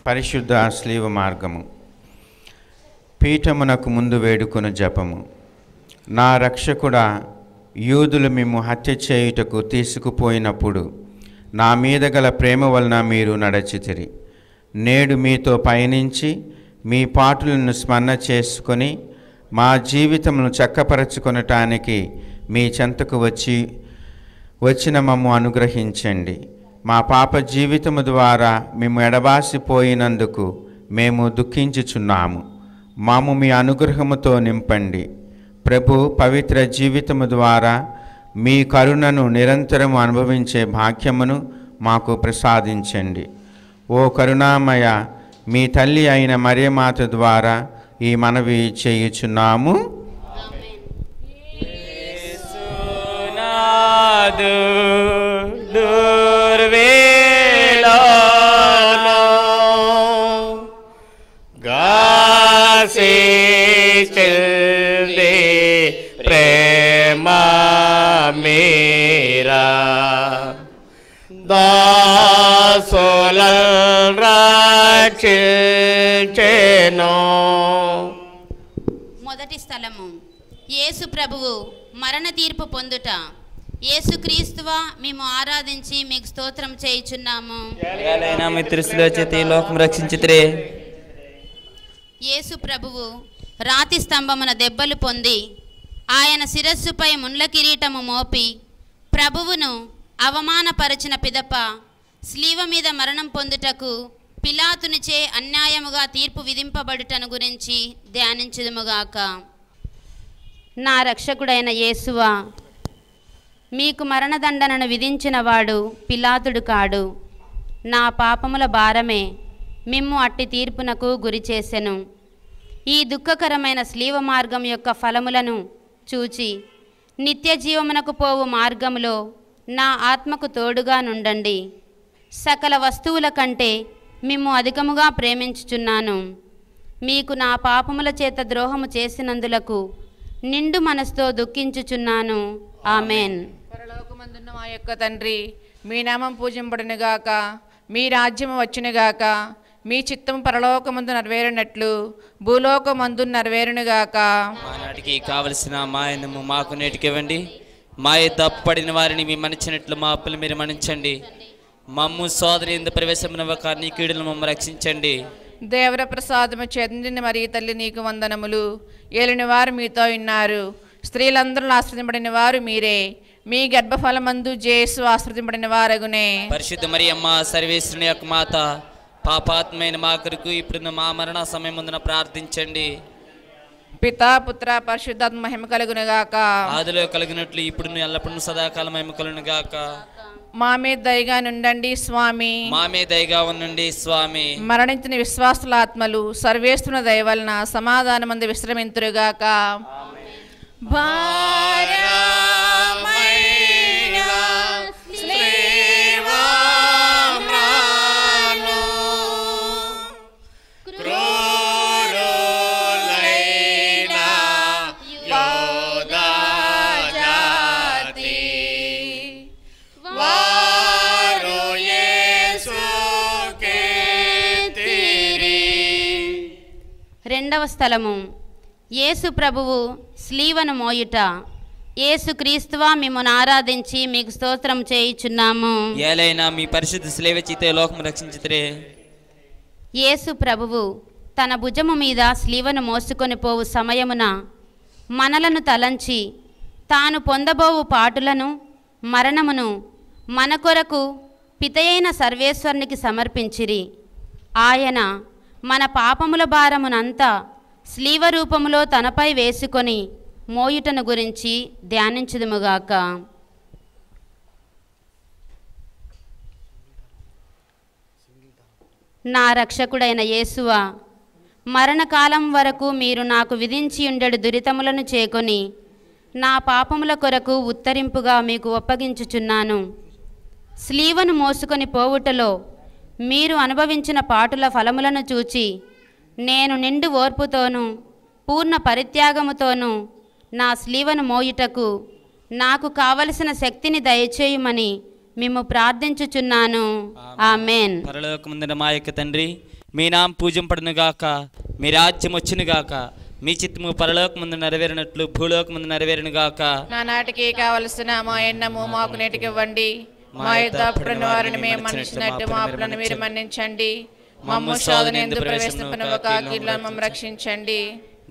పరిశుద్ధ శ్లీవ మార్గము. పీఠమునకు ముందు వేడుకొను జపము. నా రక్షకుడా, యూదులు మిమ్ము హత్య చేయుటకు తీసుకుపోయినప్పుడు నా మీద గల ప్రేమ వలన మీరు నడచితిరి. నేడు మీతో పయనించి మీ పాటులను స్మరణ చేసుకొని మా జీవితమును చక్కపరచుకొనటానికి మీ చెంతకు వచ్చిన మమ్ము అనుగ్రహించండి. మా పాప జీవితము ద్వారా మేము ఎడబాసిపోయినందుకు మేము దుఃఖించుచున్నాము. మాము మీ అనుగ్రహముతో నింపండి. ప్రభు, పవిత్ర జీవితము ద్వారా మీ కరుణను నిరంతరము అనుభవించే భాగ్యమును మాకు ప్రసాదించండి. ఓ కరుణామయ, మీ తల్లి అయిన మరియమాత ద్వారా ఈ మనవి చేయుచున్నాము. ప్రేమ మేరా దాసోలల్ రక్షించెను. మొదటి స్థలము, యేసు ప్రభువు మరణ తీర్పు పొందుట. యేసుక్రీస్తువా, మేము ఆరాధించి మీకు స్తోత్రం చేయుచున్నాము. యేసు ప్రభువు రాతి స్తంభమున దెబ్బలు పొంది ఆయన శిరస్సుపై ముండ్ల కిరీటము మోపి ప్రభువును అవమానపరచిన పిదప స్లీవ మీద మరణం పొందుటకు పిలాతునిచే అన్యాయముగా తీర్పు విధింపబడుటను గురించి ధ్యానించుదుముగాక. నా రక్షకుడైన యేసువా, మీకు మరణదండనను విధించిన వాడు పిలాతుడు కాడు. నా పాపముల భారమే మిమ్ము అట్టి తీర్పునకు గురి చేసెను. ఈ దుఃఖకరమైన స్లీవ మార్గం యొక్క ఫలములను చూచి నిత్య జీవమునకు పోవు మార్గములో నా ఆత్మకు తోడుగా నుండండి. సకల వస్తువుల కంటే మిమ్ము అధికముగా ప్రేమించుచున్నాను. మీకు నా పాపముల చేత ద్రోహము చేసినందులకు నిండు మనసుతో దుఃఖించుచున్నాను. ఆమెన్. పరలోకమందున్న మా యొక్క తండ్రి, మీ నామం పూజింపబడునుగాక, మీ రాజ్యము వచ్చునుగాక, మీ చిత్తము పరలోకమందు నెరవేరినట్లు భూలోకమందు నెరవేరునుగాక. మానాటికి కావలసిన మాయనము మాకు నేటికివ్వండి. మాయ తప్పడిన వారిని మీ మన్నించినట్లు మా అప్పులు మీరు మన్నించండి. మమ్ము సోదరి ఎందు ప్రవేశమునవక నీ కీడులను మమ్ము రక్షించండి. దేవర ప్రసాదము చెందిన మరి తల్లి నీకు వందనములు. ఏలిన వారు మీతో ఉన్నారు. స్త్రీలందరూ ఆశ్రదింపబడిన వారు మీరే. మీ గర్భఫలమందు జేసు ఆశ్రదింపబడిన వారగునే. పరిశుద్ధ మరియమ్మ, సర్వేశ్వరుని యొక్క మాత, పాపాత్మైన మా కొరకు ఇప్పుడు మా మరణ సమయముందున ప్రార్థించండి. పితా పుత్ర పరిశుద్ధాత్మ మహిమ కలుగునుగాక. ఆదిలో కలిగినట్లు ఇప్పుడు ఎల్లప్పుడూ సదాకాలం మహిమ కలుగునుగాక. మా మీద దయగా నుండండి స్వామి. మా మీద దయగా ఉండండి స్వామి. మరణించిన విశ్వాసుల ఆత్మలు సర్వేశ్వరుని దయ వలన సమాధానమందు విశ్రమింతురుగాక. రెండవ స్థలము, యేసు ప్రభువు స్లీవను మోయుట. యేసు క్రీస్తువా, మిమ్మల్ని ఆరాధించి మీకు స్తోత్రం చేయుచున్నాము. ఏలైనా మీ పరిశుద్ధ స్లేవ చేత లోకము రక్షించితిరే. యేసు ప్రభువు తన భుజము మీద స్లీవను మోసుకొని పోవు సమయమున మనలను తలంచి తాను పొందబోవు పాటులను మరణమును మన కొరకు పితయైన సర్వేశ్వరునికి సమర్పించిరి. ఆయన మన పాపముల భారమునంతా స్లీవ రూపములో తనపై వేసుకొని మోయుటను గురించి ధ్యానించుదుముగాక. నా రక్షకుడైన యేసువా, మరణకాలం వరకు మీరు నాకు విధించి ఉండెడు దురితములను చేకొని నా పాపముల కొరకు ఉత్తరింపుగా మీకు ఒప్పగించుచున్నాను. స్లీవను మోసుకొని పోవుటలో మీరు అనుభవించిన పాటుల ఫలములను చూచి నేను నిండు ఓర్పుతోనూ పూర్ణ పరిత్యాగముతోనూ నా స్లీవను మోయుటకు నాకు కావలసిన శక్తిని దయచేయుమని మిమ్ము ప్రార్థించుచున్నాను. ఆమెన్. పరలోకమందున మా యొక్క తండ్రి, మీ నామం పూజింపడునుగాక, మీ రాజ్యం వచ్చునుగాక, మీ చిత్తము పరలోకమందు నెరవేరినట్లు భూలోకమందు నెరవేరునుగాక. నానాటికి కావలసిన మా ఎన్నము మాకు నేటికి ఇవ్వండి. మా యుద్ధ అప్పుడున్న వారిని మేము మన్నించినట్టు మా అప్పులను మీరు మన్నించండి. మమ్ము శోధన యందు ప్రవేశింపనివ్వక కీడుల మమ్ము రక్షించండి.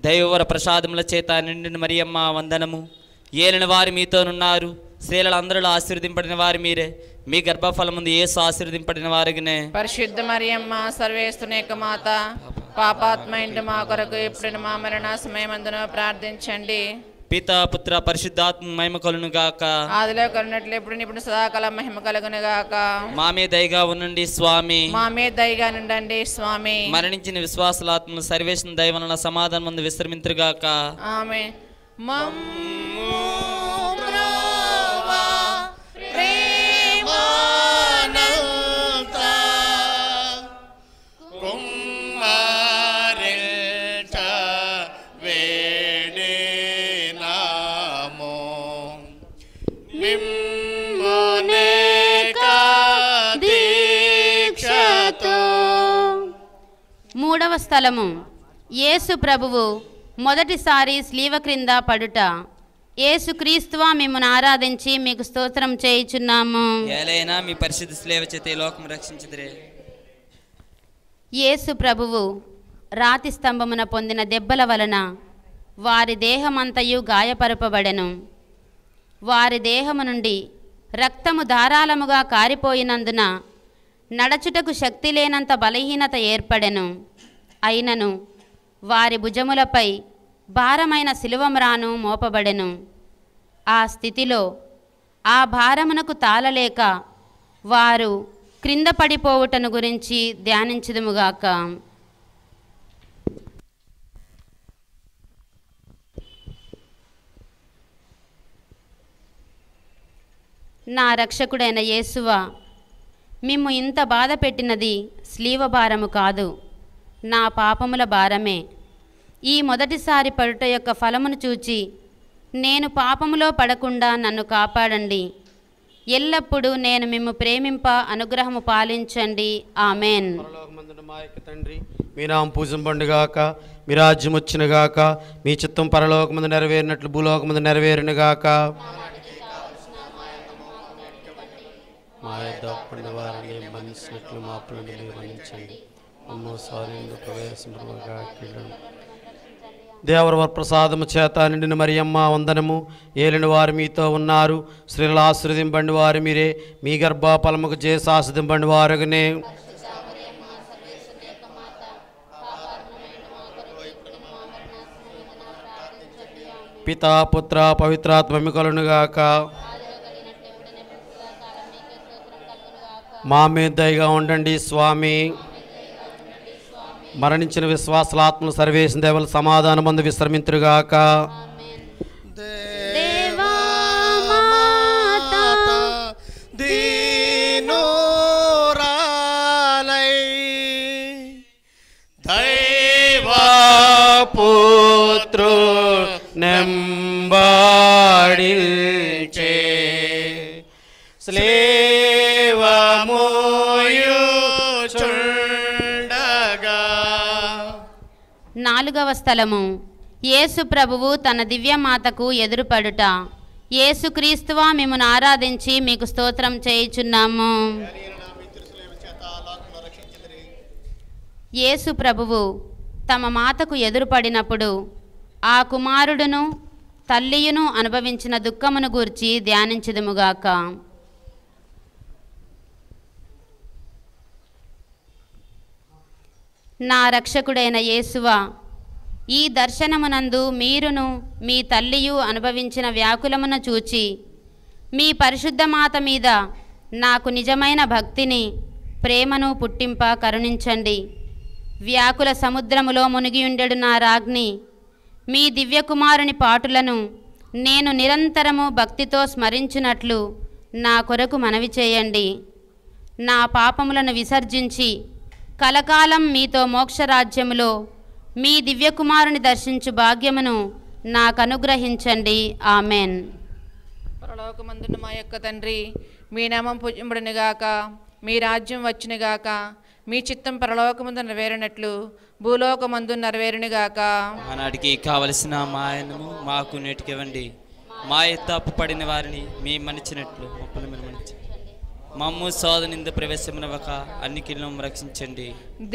దైవవర ప్రసాదముల చేత నిండిన మరియమ్మ వందనము. ఏలిన వారు మీతోనున్నారు, స్త్రీలందరిలో ఆశీర్వదింపడిన వారు మీరే, మీ గర్భఫలముందు యేసు ఆశీర్వదింపడిన వారినే. పరిశుద్ధ మరియమ్మ సర్వేస్తుని యొక్క మాత, పాపాత్మ ఇంటి మా కొరకు ఇప్పుడు మా మరణ సమయమందున ప్రార్థించండి. పిత పుత్ర పరిశుద్ధాత్మ మహిమ కలుగును గాక. ఆదిలో కలుగునట్లు ఇప్పుడు ఇప్పుడు సదాకాలం మహిమ కలుగును గాక. మా మీద దయగా ఉండండి స్వామి. మా మీద దయగా నుండండి స్వామి. మరణించిన విశ్వాసులాత్మలు సర్వేశ్వరుని దయ వలన సమాధానం ముందు విశ్రమింతురుగాక. ఆమేన్. మూడవ స్థలము, యేసు ప్రభువు మొదటిసారి స్లీవ క్రింద పడుట. యేసు క్రీస్తువా మిమ్మల్ని ఆరాధించి మీకు స్తోత్రం చేయుచున్నాము. ఏలైనా మీ పరిశుద్ధ స్లేవ చేత ఈ లోకం రక్షించుదురే. యేసు ప్రభువు రాతి స్తంభమున పొందిన దెబ్బల వలన వారి దేహమంతయు గాయపరపబడెను. వారి దేహము నుండి రక్తము ధారాళముగా కారిపోయినందున నడచుటకు శక్తి లేనంత బలహీనత ఏర్పడెను. అయినను వారి భుజములపై భారమైన శిలువమ్రాను మోపబడెను. ఆ స్థితిలో ఆ భారమునకు తాళలేక వారు క్రింద పడిపోవుటను గురించి ధ్యానించుదుముగాక. నా రక్షకుడైన యేసువా, మిమ్ము ఇంత బాధ పెట్టినది స్లీవ భారము కాదు, నా పాపముల భారమే. ఈ మొదటిసారి పడుట యొక్క ఫలమును చూచి నేను పాపములో పడకుండా నన్ను కాపాడండి. ఎల్లప్పుడూ నేను మిమ్ము ప్రేమింప అనుగ్రహము పాలించండి. ఆమెన్. పరలోకమందున మా యొక్క తండ్రి, మీ నామం పూజింపబడుగాక, మీ రాజ్యం వచ్చునుగాక, మీ చిత్తం పరలోకమందు నెరవేరినట్లు భూలోకమందు నెరవేరునుగాక. మా యొద్ద అప్పుడున్న వారిని మన్నించినట్లు మా అప్పులను మీరు మన్నించండి. మమ్ము శోధనయందు ప్రవేశింపనివ్వక కీడులను. దేవర ప్రసాదము చేత నిండిన మరియమ్మ వందనము. ఏలిన వారు మీతో ఉన్నారు, స్త్రీలు ఆశీర్వదింపండి వారు మీరే, మీ గర్భఫలముకు చేసి ఆశీర్వదింపండి వారుగనే. పితా పుత్ర పవిత్రాత్మ కలుగునుగాక. మా మీద దయగా ఉండండి స్వామి. మరణించిన విశ్వాసాత్మలు సర్వేసిన దేవల సమాధానం మందు విశ్రమింతురుగాక. దేవా మాతా దీనురాలై దైవపుత్రు నెంబాడిల్చే స్లేవమోయుచుండగా. నాలుగవ స్థలము, యేసు ప్రభువు తన దివ్యమాతకు ఎదురుపడుట. యేసుక్రీస్తువా మిమ్మును ఆరాధించి మీకు స్తోత్రం చేయుచున్నాము. యేసు ప్రభువు తమ మాతకు ఎదురుపడినప్పుడు ఆ కుమారుడును తల్లియును అనుభవించిన దుఃఖమును గూర్చి ధ్యానించుదుముగాక. నా రక్షకుడైన యేసువా, ఈ దర్శనమునందు మీరును మీ తల్లియు అనుభవించిన వ్యాకులమును చూచి మీ పరిశుద్ధ మాత మీద నాకు నిజమైన భక్తిని ప్రేమను పుట్టింప కరుణించండి. వ్యాకుల సముద్రములో మునిగియుండెడు నా రాజ్ఞి, మీ దివ్యకుమారుని పాటులను నేను నిరంతరము భక్తితో స్మరించునట్లు నా కొరకు మనవి చేయండి. నా పాపములను విసర్జించి కలకాలం మీతో మోక్షరాజ్యములో మీ దివ్యకుమారుని దర్శించు భాగ్యమును నాకు అనుగ్రహించండి. ఆమెన్. పరలోకమందున మా యొక్క తండ్రి, మీ నామం పూజింపబడునుగాక, మీ రాజ్యం వచ్చునుగాక, మీ చిత్తం పరలోకమందు నెరవేరినట్లు భూలోకమందు నెరవేరునుగాక. ఆనాటికి కావలసిన మాయనము మాకు నేటికివ్వండి. మా తప్పు పడిన వారిని మేము మన్నించినట్లు మమ్మల్ని మీరు మన్నించండి. మమ్ము శోధన ప్రవేశమునవక అన్ని కీళ్ళను రక్షించండి.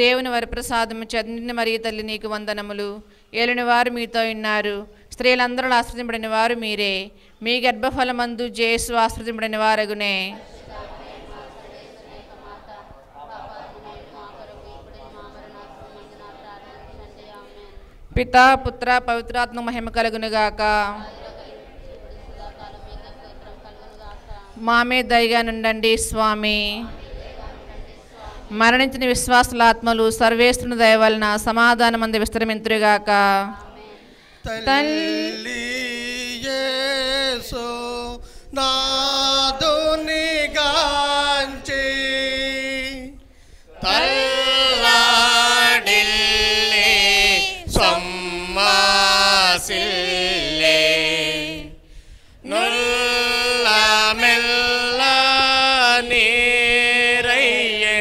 దేవుని వరప్రసాదము చంద్రుని మరియు తల్లి నీకు వందనములు. ఏలిన వారు మీతో ఉన్నారు. స్త్రీలందరూ ఆశ్రదింపబడిన వారు మీరే. మీ గర్భఫలమందు జేసు ఆశ్రదింపబడిన వారగునే. పితా పుత్ర పవిత్రాత్మ మహిమ కలుగునుగాక. మామే దయగా నుండండి స్వామి. మరణించిన విశ్వాసుల ఆత్మలు సర్వేశ్వరుని దయ వలన సమాధానమందు విస్తరింతురుగాక. తల్లి యేసు నాదుని గాంచి తల్లాడిల్లే సమ్మాసిల్లే నుల్ల మెల్ల నీరయ్యే.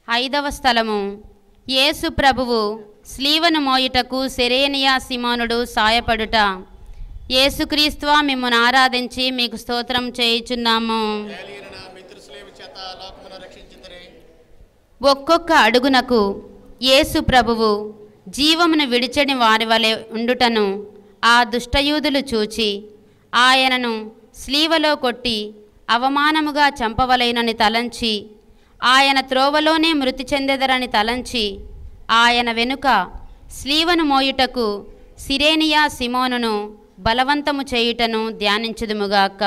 5వ స్థలము. యేసు ప్రభువు స్లీవను మోయుటకు సిరేనియా సిమోనుడు సాయపడుట. యేసుక్రీస్తువా మిమ్మును ఆరాధించి మీకు స్తోత్రం చేయుచున్నాము. ఒక్కొక్క అడుగునకు యేసు ప్రభువు జీవమును విడిచని వారి వలె ఉండుటను ఆ దుష్టయూదులు చూచి ఆయనను స్లీవలో కొట్టి అవమానముగా చంపవలెనని తలంచి ఆయన త్రోవలోనే మృతి చెందెదరని తలంచి ఆయన వెనుక స్లీవను మోయుటకు సిరేనియా సిమోనును బలవంతము చేయుటను ధ్యానించుదుముగాక.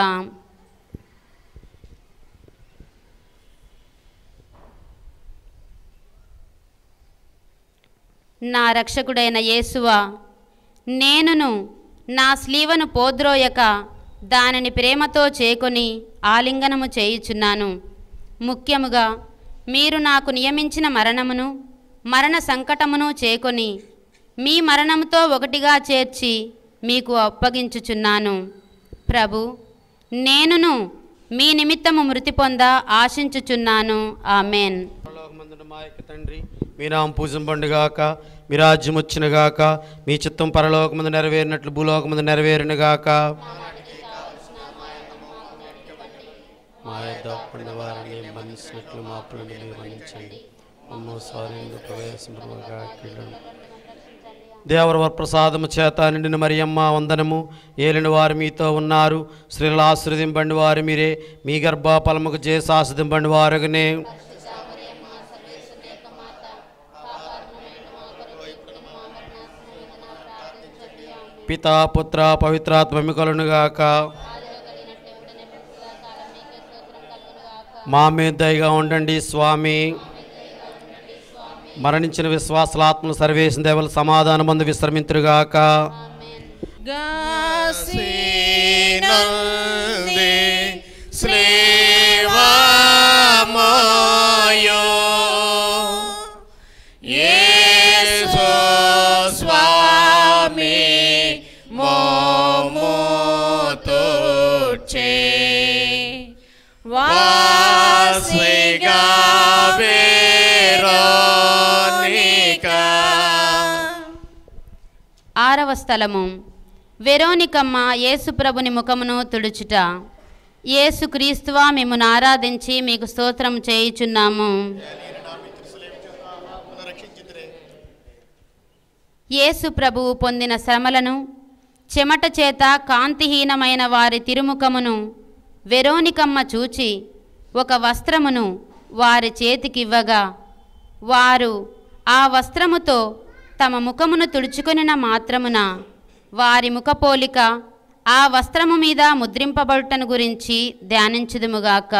నా రక్షకుడైన యేసువా, నేనును నా స్లీవను పోద్రోయక దానిని ప్రేమతో చేకొని ఆలింగనము చేయుచున్నాను. ముఖ్యముగా మీరు నాకు నియమించిన మరణమును మరణ సంకటమును చేకొని మీ మరణముతో ఒకటిగా చేర్చి మీకు అప్పగించుచున్నాను. ప్రభు, నేనును మీ నిమిత్తము మృతి పొంద ఆశించుచున్నాను. ఆమెన్. పరలోకమందున్న మా యొక్క తండ్రి, మీ నామం పూజింపబడుగాక, మీ రాజ్యం వచ్చునుగాక, మీ చిత్తం పరలోకమందు నెరవేరినట్లు భూలోకమందు నెరవేరునుగాక. మా యొద్ద పడిన వారిని మన్నించినట్లు మా అప్పులను మీరు మన్నించండి. మమ్ము స్వాధీనంలో ప్రవేశింపగా కీళ్ళను. దేవర ప్రసాదము చేత నిండిన మరియమ్మ వందనము. ఏలిన వారు మీతో ఉన్నారు. స్త్రీలు ఆశ్రదింపండి వారు మీరే. మీ గర్భఫలముకు చేసి ఆశ్రదింపండి వారుగనే. పితా పుత్ర పవిత్రాత్మ కలుగునుగాక. మా మీద దయగా ఉండండి స్వామి. మరణించిన విశ్వాసలాత్మలు సర్వేసిన దేవల సమాధానం మందు విశ్రమింతురుగాక. ఆరవ స్థలము. వెరోనికమ్మ యేసుప్రభుని ముఖమును తుడుచుట. యేసుక్రీస్తువా మిమ్మును ఆరాధించి మీకు స్తోత్రం చేయుచున్నాము. యేసు ప్రభువు పొందిన శ్రమలను చెమట చేత కాంతిహీనమైన వారి తిరుముఖమును వెరోనికమ్మ చూచి ఒక వస్త్రమును వారి చేతికివ్వగా వారు ఆ వస్త్రముతో తమ ముఖమును తుడుచుకొనిన మాత్రమున వారి ముఖపోలిక ఆ వస్త్రము మీద ముద్రింపబడుటను గురించి ధ్యానించుదుముగాక.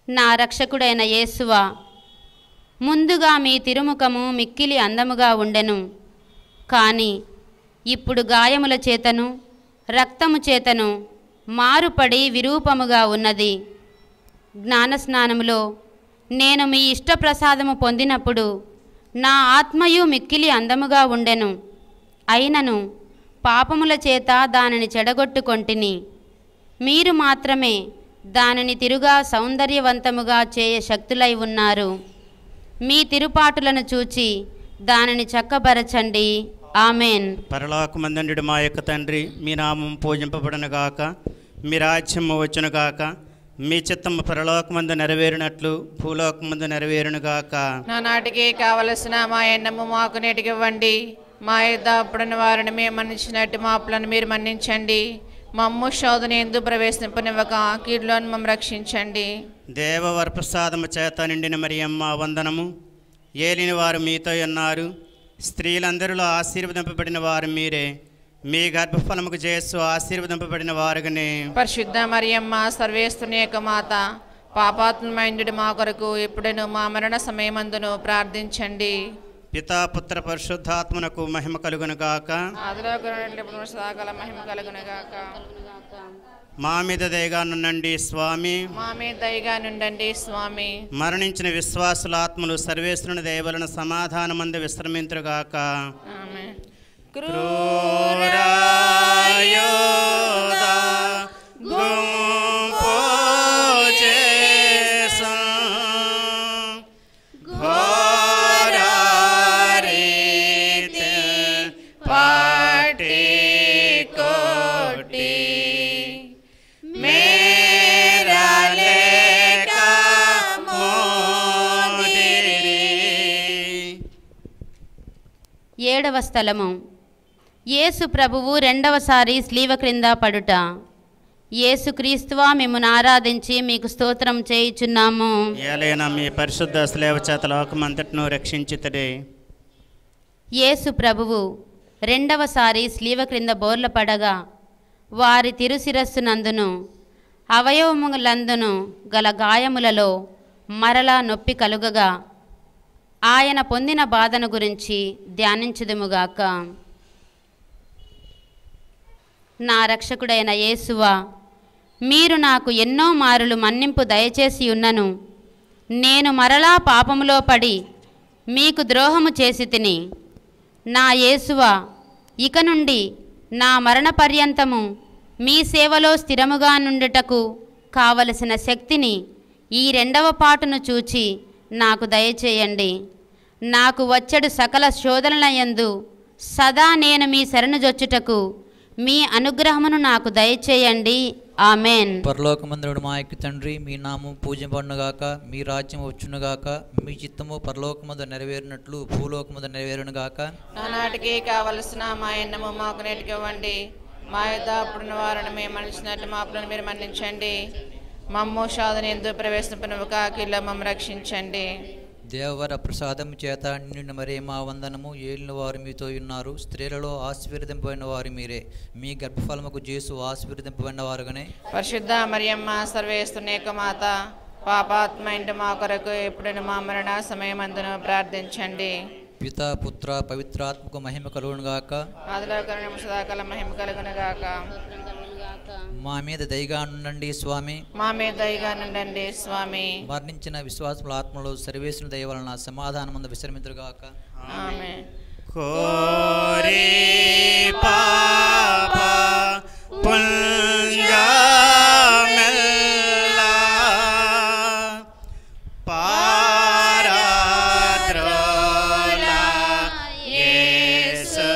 నా రక్షకుడైన యేసువా, ముందుగా మీ తిరుముఖము మిక్కిలి అందముగా ఉండెను. కానీ ఇప్పుడు గాయముల చేతను రక్తము చేతను మారుపడి విరూపముగా ఉన్నది. జ్ఞానస్నానములో నేను మీ ఇష్టప్రసాదము పొందినప్పుడు నా ఆత్మయు మిక్కిలి అందముగా ఉండెను. అయినను పాపముల చేత దానిని చెడగొట్టుకొంటిని. మీరు మాత్రమే దానిని తిరుగా సౌందర్యవంతముగా చేయ శక్తులై ఉన్నారు. మీ తిరుపాటులను చూచి దానిని చక్కబరచండి. ఆమెన్. పరలోకమందుండు మా యొక్క తండ్రి, మీ నామం పూజింపబడును గాక, మీ రాజ్యము వచ్చును గాక, మీ చిత్తము పరలోకమందు నెరవేరినట్లు భూలోకమందు నెరవేరును గాక. నానాటికి కావలసిన మా ఎన్నము మాకు నేటికి ఇవ్వండి. మా యొద్ద అప్పుడున్న వారిని మేము మన్నించినట్టు మా అప్పులను మీరు మన్నించండి. మమ్ము శోధన ఎందు ప్రవేశింపనివ్వక కీడులోని మమ్మ రక్షించండి. దేవవరప్రసాదము చేత నిండిన మరియమ్మ వందనము. ఏలిని వారు మీతో ఉన్నారు, స్త్రీలందరిలో ఆశీర్వదింపబడిన వారు మీరే. మీ గర్భఫలముకు చేస్తూ ఆశీర్వదింపబడిన వారుగానే. పరిశుద్ధ మరియమ్మ సర్వేస్తుని యొక్క మాత, పాపాత్మైందుడు మా కొరకు ఇప్పుడును మా మరణ సమయమందును ప్రార్థించండి. పితా పుత్ర పరిశుద్ధాత్మనకు మహిమ కలుగును గాక. ఆదిలో కరుణింపును సదాకాల మహిమ కలుగును గాక. మా మీద దయగా నుండండి స్వామి. మా మీద దయగా నుండండి స్వామి. మరణించిన విశ్వాసుల ఆత్మలు సర్వేశ్వరుని దయవలన సమాధానమందు విశ్రమింతురుగాక. ఆమేన్. క్రూరాయోధ గుంపోజేసం ఘోరారీతే పాటికోటి మేరలేక మోదిరి. 7వ స్థలము. యేసు ప్రభువు రెండవసారి స్లీవ క్రింద పడుట. యేసు క్రీస్తువా మిమ్మును ఆరాధించి మీకు స్తోత్రం చేయుచున్నాము. ఏలైనా మీ పరిశుద్ధ స్లేవ చేత లోకమంతటిను రక్షించితడే. యేసు ప్రభువు రెండవసారి స్లీవ క్రింద బోర్ల పడగా వారి తిరుశిరస్సునందును అవయవములందును గల గాయములలో మరలా నొప్పి కలుగగా ఆయన పొందిన బాధను గురించి ధ్యానించుదుముగాక. నా రక్షకుడైన యేసువా, మీరు నాకు ఎన్నో మారులు మన్నింపు దయచేసి ఉన్నను. నేను మరలా పాపములో పడి మీకు ద్రోహము చేసి తిని. నా యేసువా, ఇక నుండి నా మరణ పర్యంతము మీ సేవలో స్థిరముగా నుండుటకు కావలసిన శక్తిని ఈ రెండవ పాటును చూచి నాకు దయచేయండి. నాకు వచ్చడు సకల శోధనలయందు సదా నేను మీ శరణుజొచ్చుటకు మీ అనుగ్రహమును నాకు దయచేయండి. ఆమెన్. పరలోకమందుడు మా యొక్క తండ్రి, మీ నామం పూజింపబడునుగాక, మీ రాజ్యం వచ్చునుగాక, మీ చిత్తము పరలోకమందు నెరవేరినట్లు భూలోకమందు నెరవేరునుగాక. నానాటికి కావలసిన మా ఎన్నము మాకు నేటికి ఇవ్వండి. మా యొద్ద అప్పుడున్న వారిని మేము మన్నించినట్లు మా అప్పులను మీరు మన్నించండి. మమ్ము శోధన ఎందు ప్రవేశింపనివ్వక కీడులో మమ్మ రక్షించండి. దేవవర ప్రసాదం చేత నిండిన మరే మా వందనము. ఏలిన వారు మీతో ఉన్నారు, స్త్రీలలో ఆశీర్వదింపబడిన వారు మీరే. మీ గర్భఫలముకు చేసు ఆశీర్వదింపబడిన వారుగానే. పరిశుద్ధ మరియమ్మ సర్వేస్తుని యొక్క మాత, పాపాత్మైండు మా కొరకు ఎప్పుడును మా మరణ సమయమందును ప్రార్థించండి. పితా పుత్ర పవిత్రాత్మకు మహిమ కలుగునుగాక. ఆదిలో కరుణింపు సదాకాల మహిమ కలుగునుగాక. మా మీద దయగా నుండండి స్వామి. మా మీద దయగా నుండండి స్వామి. మరణించిన విశ్వాసముల ఆత్మలు సర్వేశ్వరుని దయ వలన సమాధానమందు విశ్రమింతురుగాక. ఆమేన్. కోరి పాప పుంజమెల్ల పారాద్రోల యేసు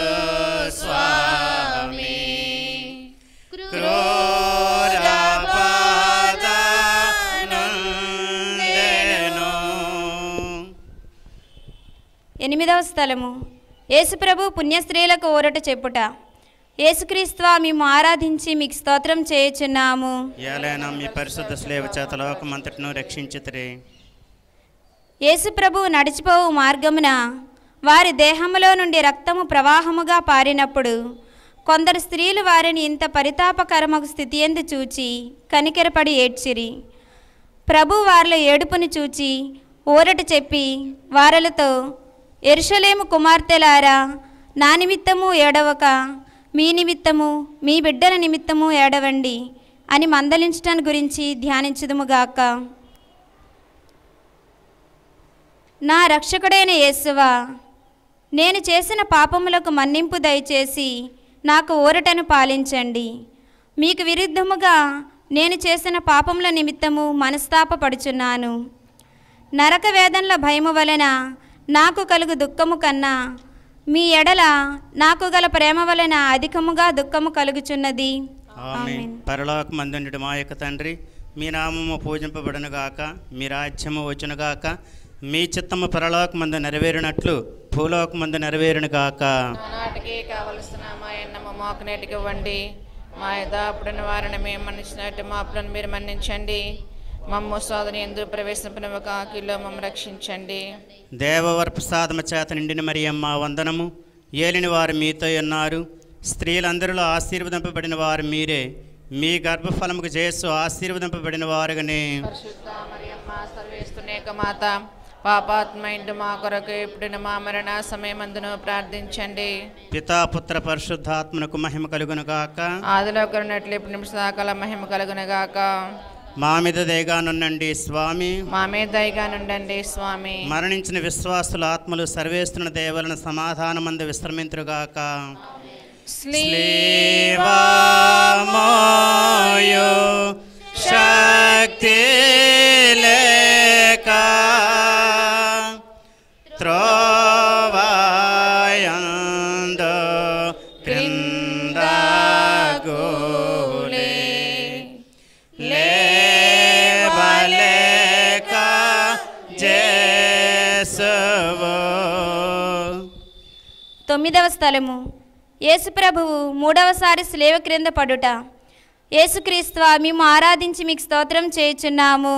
స్వామి. ఎనిమిదవ స్థలము. యేసుప్రభు పుణ్యస్త్రీలకు ఊరట చెప్పుట. యేసుక్రీస్తువా మేము ఆరాధించి మీకు స్తోత్రం చేయుచున్నాము. ఏలైనా మీ పరిశుద్ధ స్లేవ చేత లోకమంతటిను రక్షించితిరి. యేసుప్రభు నడిచిపోవు మార్గమున వారి దేహములో నుండి రక్తము ప్రవాహముగా పారినప్పుడు కొందరు స్త్రీలు వారిని ఇంత పరితాపకరమగు స్థితి ఎందు చూచి కనికెరపడి ఏడ్చిరి. ప్రభు వారిలో ఏడుపుని చూచి ఊరట చెప్పి వారలతో, యెరూషలేము కుమార్తెలారా, నా నిమిత్తము ఏడవక మీ నిమిత్తము మీ బిడ్డల నిమిత్తము ఏడవండి అని మందలించటాన్ని గురించి ధ్యానించుదుముగాక. నా రక్షకుడైన యేసువా, నేను చేసిన పాపములకు మన్నింపు దయచేసి నాకు ఊరటను పాలించండి. మీకు విరుద్ధముగా నేను చేసిన పాపముల నిమిత్తము మనస్తాపపడుచున్నాను. నరక వేదనల భయము వలన నాకు కలుగు దుఃఖము కన్నా మీ ఎడల నాకు గల ప్రేమ వలన అధికముగా దుఃఖము కలుగుచున్నది. ఆమేన్. పరలోకమందుండుట మా యొక్క తండ్రి, మీ నామము పూజింపబడునుగాక, మీ రాజ్యము వచ్చునుగాక, మీ చిత్తము పరలోకమందు నెరవేరినట్లు భూలోకమందు నెరవేరునుగాక. నాటికి కావలసిన మా ఎన్నము మాకు నేటికి ఇవ్వండి. మా యథాపుడిన వారిని మేము మన్నించినట్టు మా అప్పులను మీరు మన్నించండి. మమ్ము సోదరి ఎందు ప్రవేశింపనివ్వక కీలో మమ్మ రక్షించండి. దేవవర ప్రసాదము చేత నిండిన మరియమ్మ వందనము. ఏలిని వారు మీతో ఉన్నారు, స్త్రీలందరిలో ఆశీర్వదింపబడిన వారు మీరే. మీ గర్భఫలముకు చేసు ఆశీర్వదింపబడిన వారుగానే. పరిశుద్ధ మరియమ్మ సర్వేస్తునేక మాత, పాపాత్మ ఇంటి మా కొరకు ఇప్పుడున మా మరణ సమయమందును ప్రార్థించండి. పితా పుత్ర పరిశుద్ధాత్మనకు మహిమ కలుగునుగాక. ఆదిలో కరుణట్లు ఇప్పుడు నిమిషాకాల మహిమ కలుగునగాక. మా మీద దయగానుండండి స్వామి. మా మీద దయగా నుండండి స్వామి. మరణించిన విశ్వాసుల ఆత్మలు సర్వేస్తున్న దేవలను సమాధానమందు విశ్రమింతురుగాక. స్లీవామోయో శక్తి లేక త్రోవాయందో క్రిందగోలే లేవలేక జేసవో. 9వ స్థలము యేసుప్రభువు 3వసారి స్లేవ క్రింద పడుట. యేసుక్రీస్తువా మేము ఆరాధించి మీకు స్తోత్రం చేయుచున్నాము.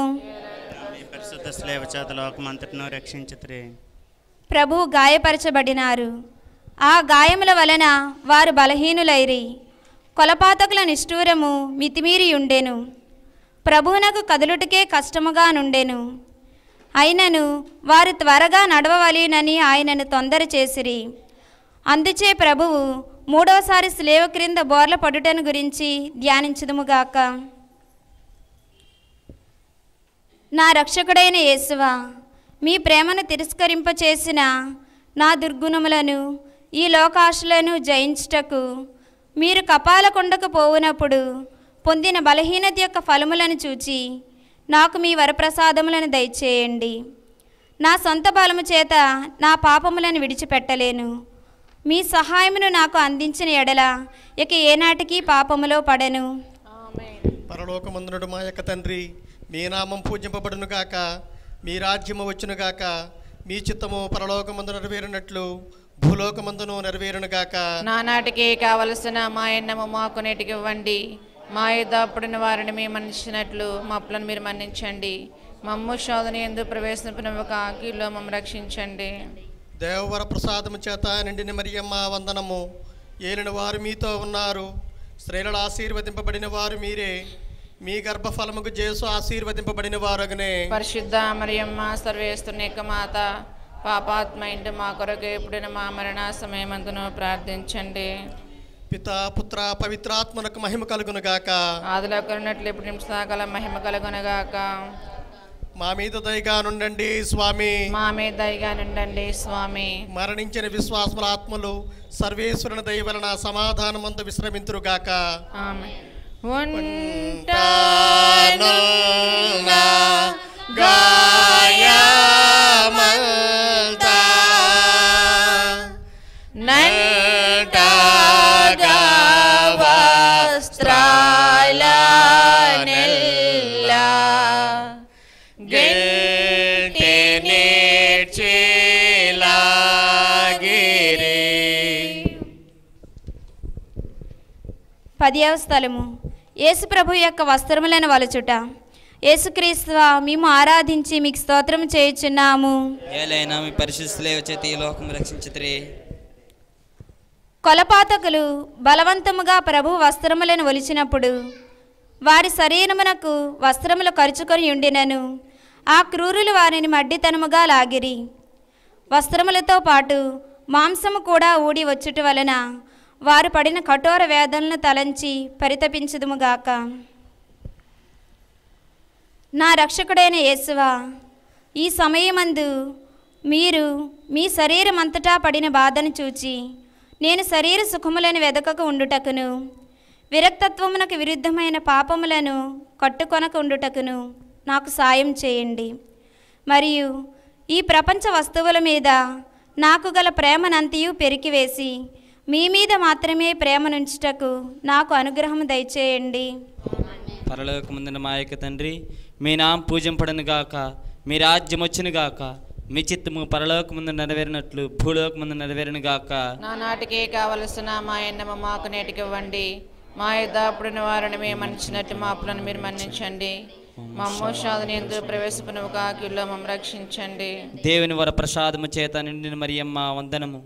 పరిశుద్ధ స్లేవ చేత లోకమంతటిను రక్షించుత్రే. ప్రభువు గాయపరచబడినారు. ఆ గాయముల వలన వారు బలహీనులైరి. కొలపాతకుల నిష్ఠూరము మితిమీరి ఉండెను. ప్రభువునకు కదులుటకే కష్టముగా నుండెను. అయినను వారు త్వరగా నడవవలెనని ఆయనను తొందర చేసిరి. అందుచే ప్రభువు 3వసారి స్లేవ క్రింద బోర్ల పడుటను గురించి ధ్యానించుదుముగాక. నా రక్షకుడైన యేసువా, మీ ప్రేమను తిరస్కరింపచేసిన నా దుర్గుణములను ఈ లోకాశలను జయించుటకు మీరు కపాలకొండకు పోవునప్పుడు పొందిన బలహీనత యొక్క ఫలములను చూచి నాకు మీ వరప్రసాదములను దయచేయండి. నా సొంత బలము చేత నా పాపములను విడిచిపెట్టలేను. మీ సహాయమును నాకు అందించిన ఎడల ఇక ఏనాటికి పాపములో పడను. పరలోకమందునుడు మా యొక్క తండ్రి, మీ నామం పూజింపబడును గాక, మీ రాజ్యము వచ్చును గాక, మీ చిత్తము పరలోకమందు నెరవేరినట్లు భూలోకమందును నెరవేరును గాక. నానాటికి కావలసిన మా ఎన్నము మాకు నేటికి ఇవ్వండి. మా యథాపుడిన వారిని మేము మన్నించినట్లు మా అప్పులను మీరు మన్నించండి. మమ్ము శోధన ఎందు ప్రవేశింపనివ్వక కీలో మమ్మ రక్షించండి. దేవవర ప్రసాదము చేత నిండిన మరియమ్మ వందనము. ఏలిన వారు మీతో ఉన్నారు, స్త్రీలలో ఆశీర్వదింపబడిన వారు మీరే. మీ గర్భఫలముకు జేసు ఆశీర్వదింపబడిన వారుగనే. పరిశుద్ధ మరియమ్మ సర్వేస్తునేక మాత, పాపాత్మ ఇంటి మా కొరకు ఎప్పుడైనా మా మరణ సమయమందును ప్రార్థించండి. పితా పుత్ర పవిత్రాత్మనకు మహిమ కలుగునుగాక. ఆదిలో కరుణట్లు ఇప్పుడు నిమిషాకాల మహిమ కలుగునగాక. మా మీద దయగా నుండండి స్వామి. మా మీద దయగా నుండండి స్వామి. మరణించిన విశ్వాసముల ఆత్మలు సర్వేశ్వరుని దయ వలన సమాధానమందు విశ్రమింతురుగాక. ఆమేన్. ఉంటాను నా గాయమంతా నంటగా వస్త్రాలనెల్లా గెంటి నేర్చేలాగిరి. 10వ స్థలము యేసుప్రభు యొక్క వస్త్రములను వలచుట. యేసుక్రీస్తువా మేము ఆరాధించి మీకు స్తోత్రం చేయుచున్నాము. ఏలైనా మీ పరిశుద్ధ సేవ చేత ఈ లోకము రక్షించుత్రే. కొలపాతకులు బలవంతముగా ప్రభు వస్త్రములను ఒలిచినప్పుడు వారి శరీరమునకు వస్త్రములు ఖర్చుకొని ఉండినను ఆ క్రూరులు వారిని మడ్డితనముగా లాగిరి. వస్త్రములతో పాటు మాంసము కూడా ఊడి వచ్చుట వలన వారు పడిన కఠోర వేదనలను తలంచి పరితపించుదుముగాక. నా రక్షకుడైన యేసువా, ఈ సమయమందు మీరు మీ శరీరం అంతటా పడిన బాధను చూచి నేను శరీర సుఖములను వెదకక ఉండుటకును, విరక్తత్వమునకు విరుద్ధమైన పాపములను కట్టుకొనక ఉండుటకును నాకు సాయం చేయండి. మరియు ఈ ప్రపంచ వస్తువుల మీద నాకు గల ప్రేమనంతయు పెరికివేసి మీ మీద మాత్రమే ప్రేమనుంచుటకు నాకు అనుగ్రహం దయచేయండి. పరలోకమందున మా యొక్క తండ్రి, మీ నామం పూజింపడను గాక, మీ రాజ్యం వచ్చును గాక, మీ చిత్తము పరలోకమందు నెరవేరినట్లు భూలోకమందు నెరవేరును గాక. నా నాటికి కావలసిన మా ఎన్నము మాకు నేటికి ఇవ్వండి. మా యుద్ధాపుడిన వారిని మేము మన్నించినట్టు మా అప్పులను మీరు మన్నించండి. మా మోషాదని ఎందుకు ప్రవేశపునవు కాకిల్లో మమ్మల్ని రక్షించండి. దేవుని వర ప్రసాదము చేత నిండిన మరియమ్మ వందనము.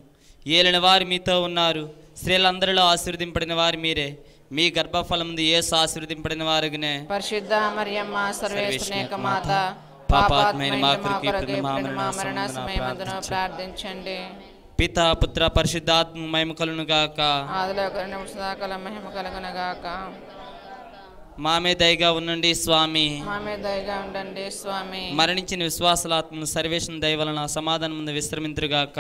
ఏలిన వారు మీతో ఉన్నారు, స్త్రీలందరిలో ఆశీర్వదింపడిన వారు మీరే. మీ గర్భఫలముందు యేసు ఆశీర్వదింపడిన వారుగానే. పరిశుద్ధ మరియమ్మ సర్వేశ్వరుని యొక్క మాత, పాపాత్మైన మా కొరకు ఇప్పుడు ఇప్పుడు మా మా మరణ మరణ సమయమందున ప్రార్థించండి. పితా పుత్ర పరిశుద్ధాత్మ మహిమ కలుగును గాక. ఆదిలో సదాకాల మహిమ కలుగును గాక. మా మీద దయగా ఉండండి స్వామి. మా మీద దయగా ఉండండి స్వామి. మరణించిన విశ్వాసలాత్మను సర్వేశ్వరుని దయ వలన సమాధానం ముందు విశ్రమింతురుగాక.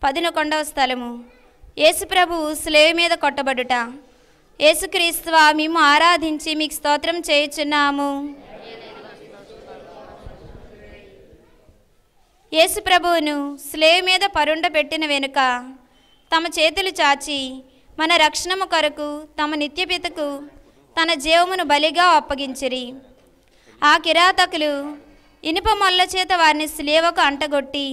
పదకొండవ స్థలము. యేసుప్రభువు శిలువ మీద కొట్టబడుట. యేసుక్రీస్తువా, మేము ఆరాధించి మీకు స్తోత్రం చేయుచున్నాము. యేసుప్రభువును శిలువ మీద పరుండ పెట్టిన వెనుక తమ చేతులు చాచి మన రక్షణము కొరకు తమ నిత్యపితకు తన జీవమును బలిగా అప్పగించిరి. ఆ కిరాతకులు ఇనుప మొల్ల చేత వారిని శిలువకు అంటగొట్టి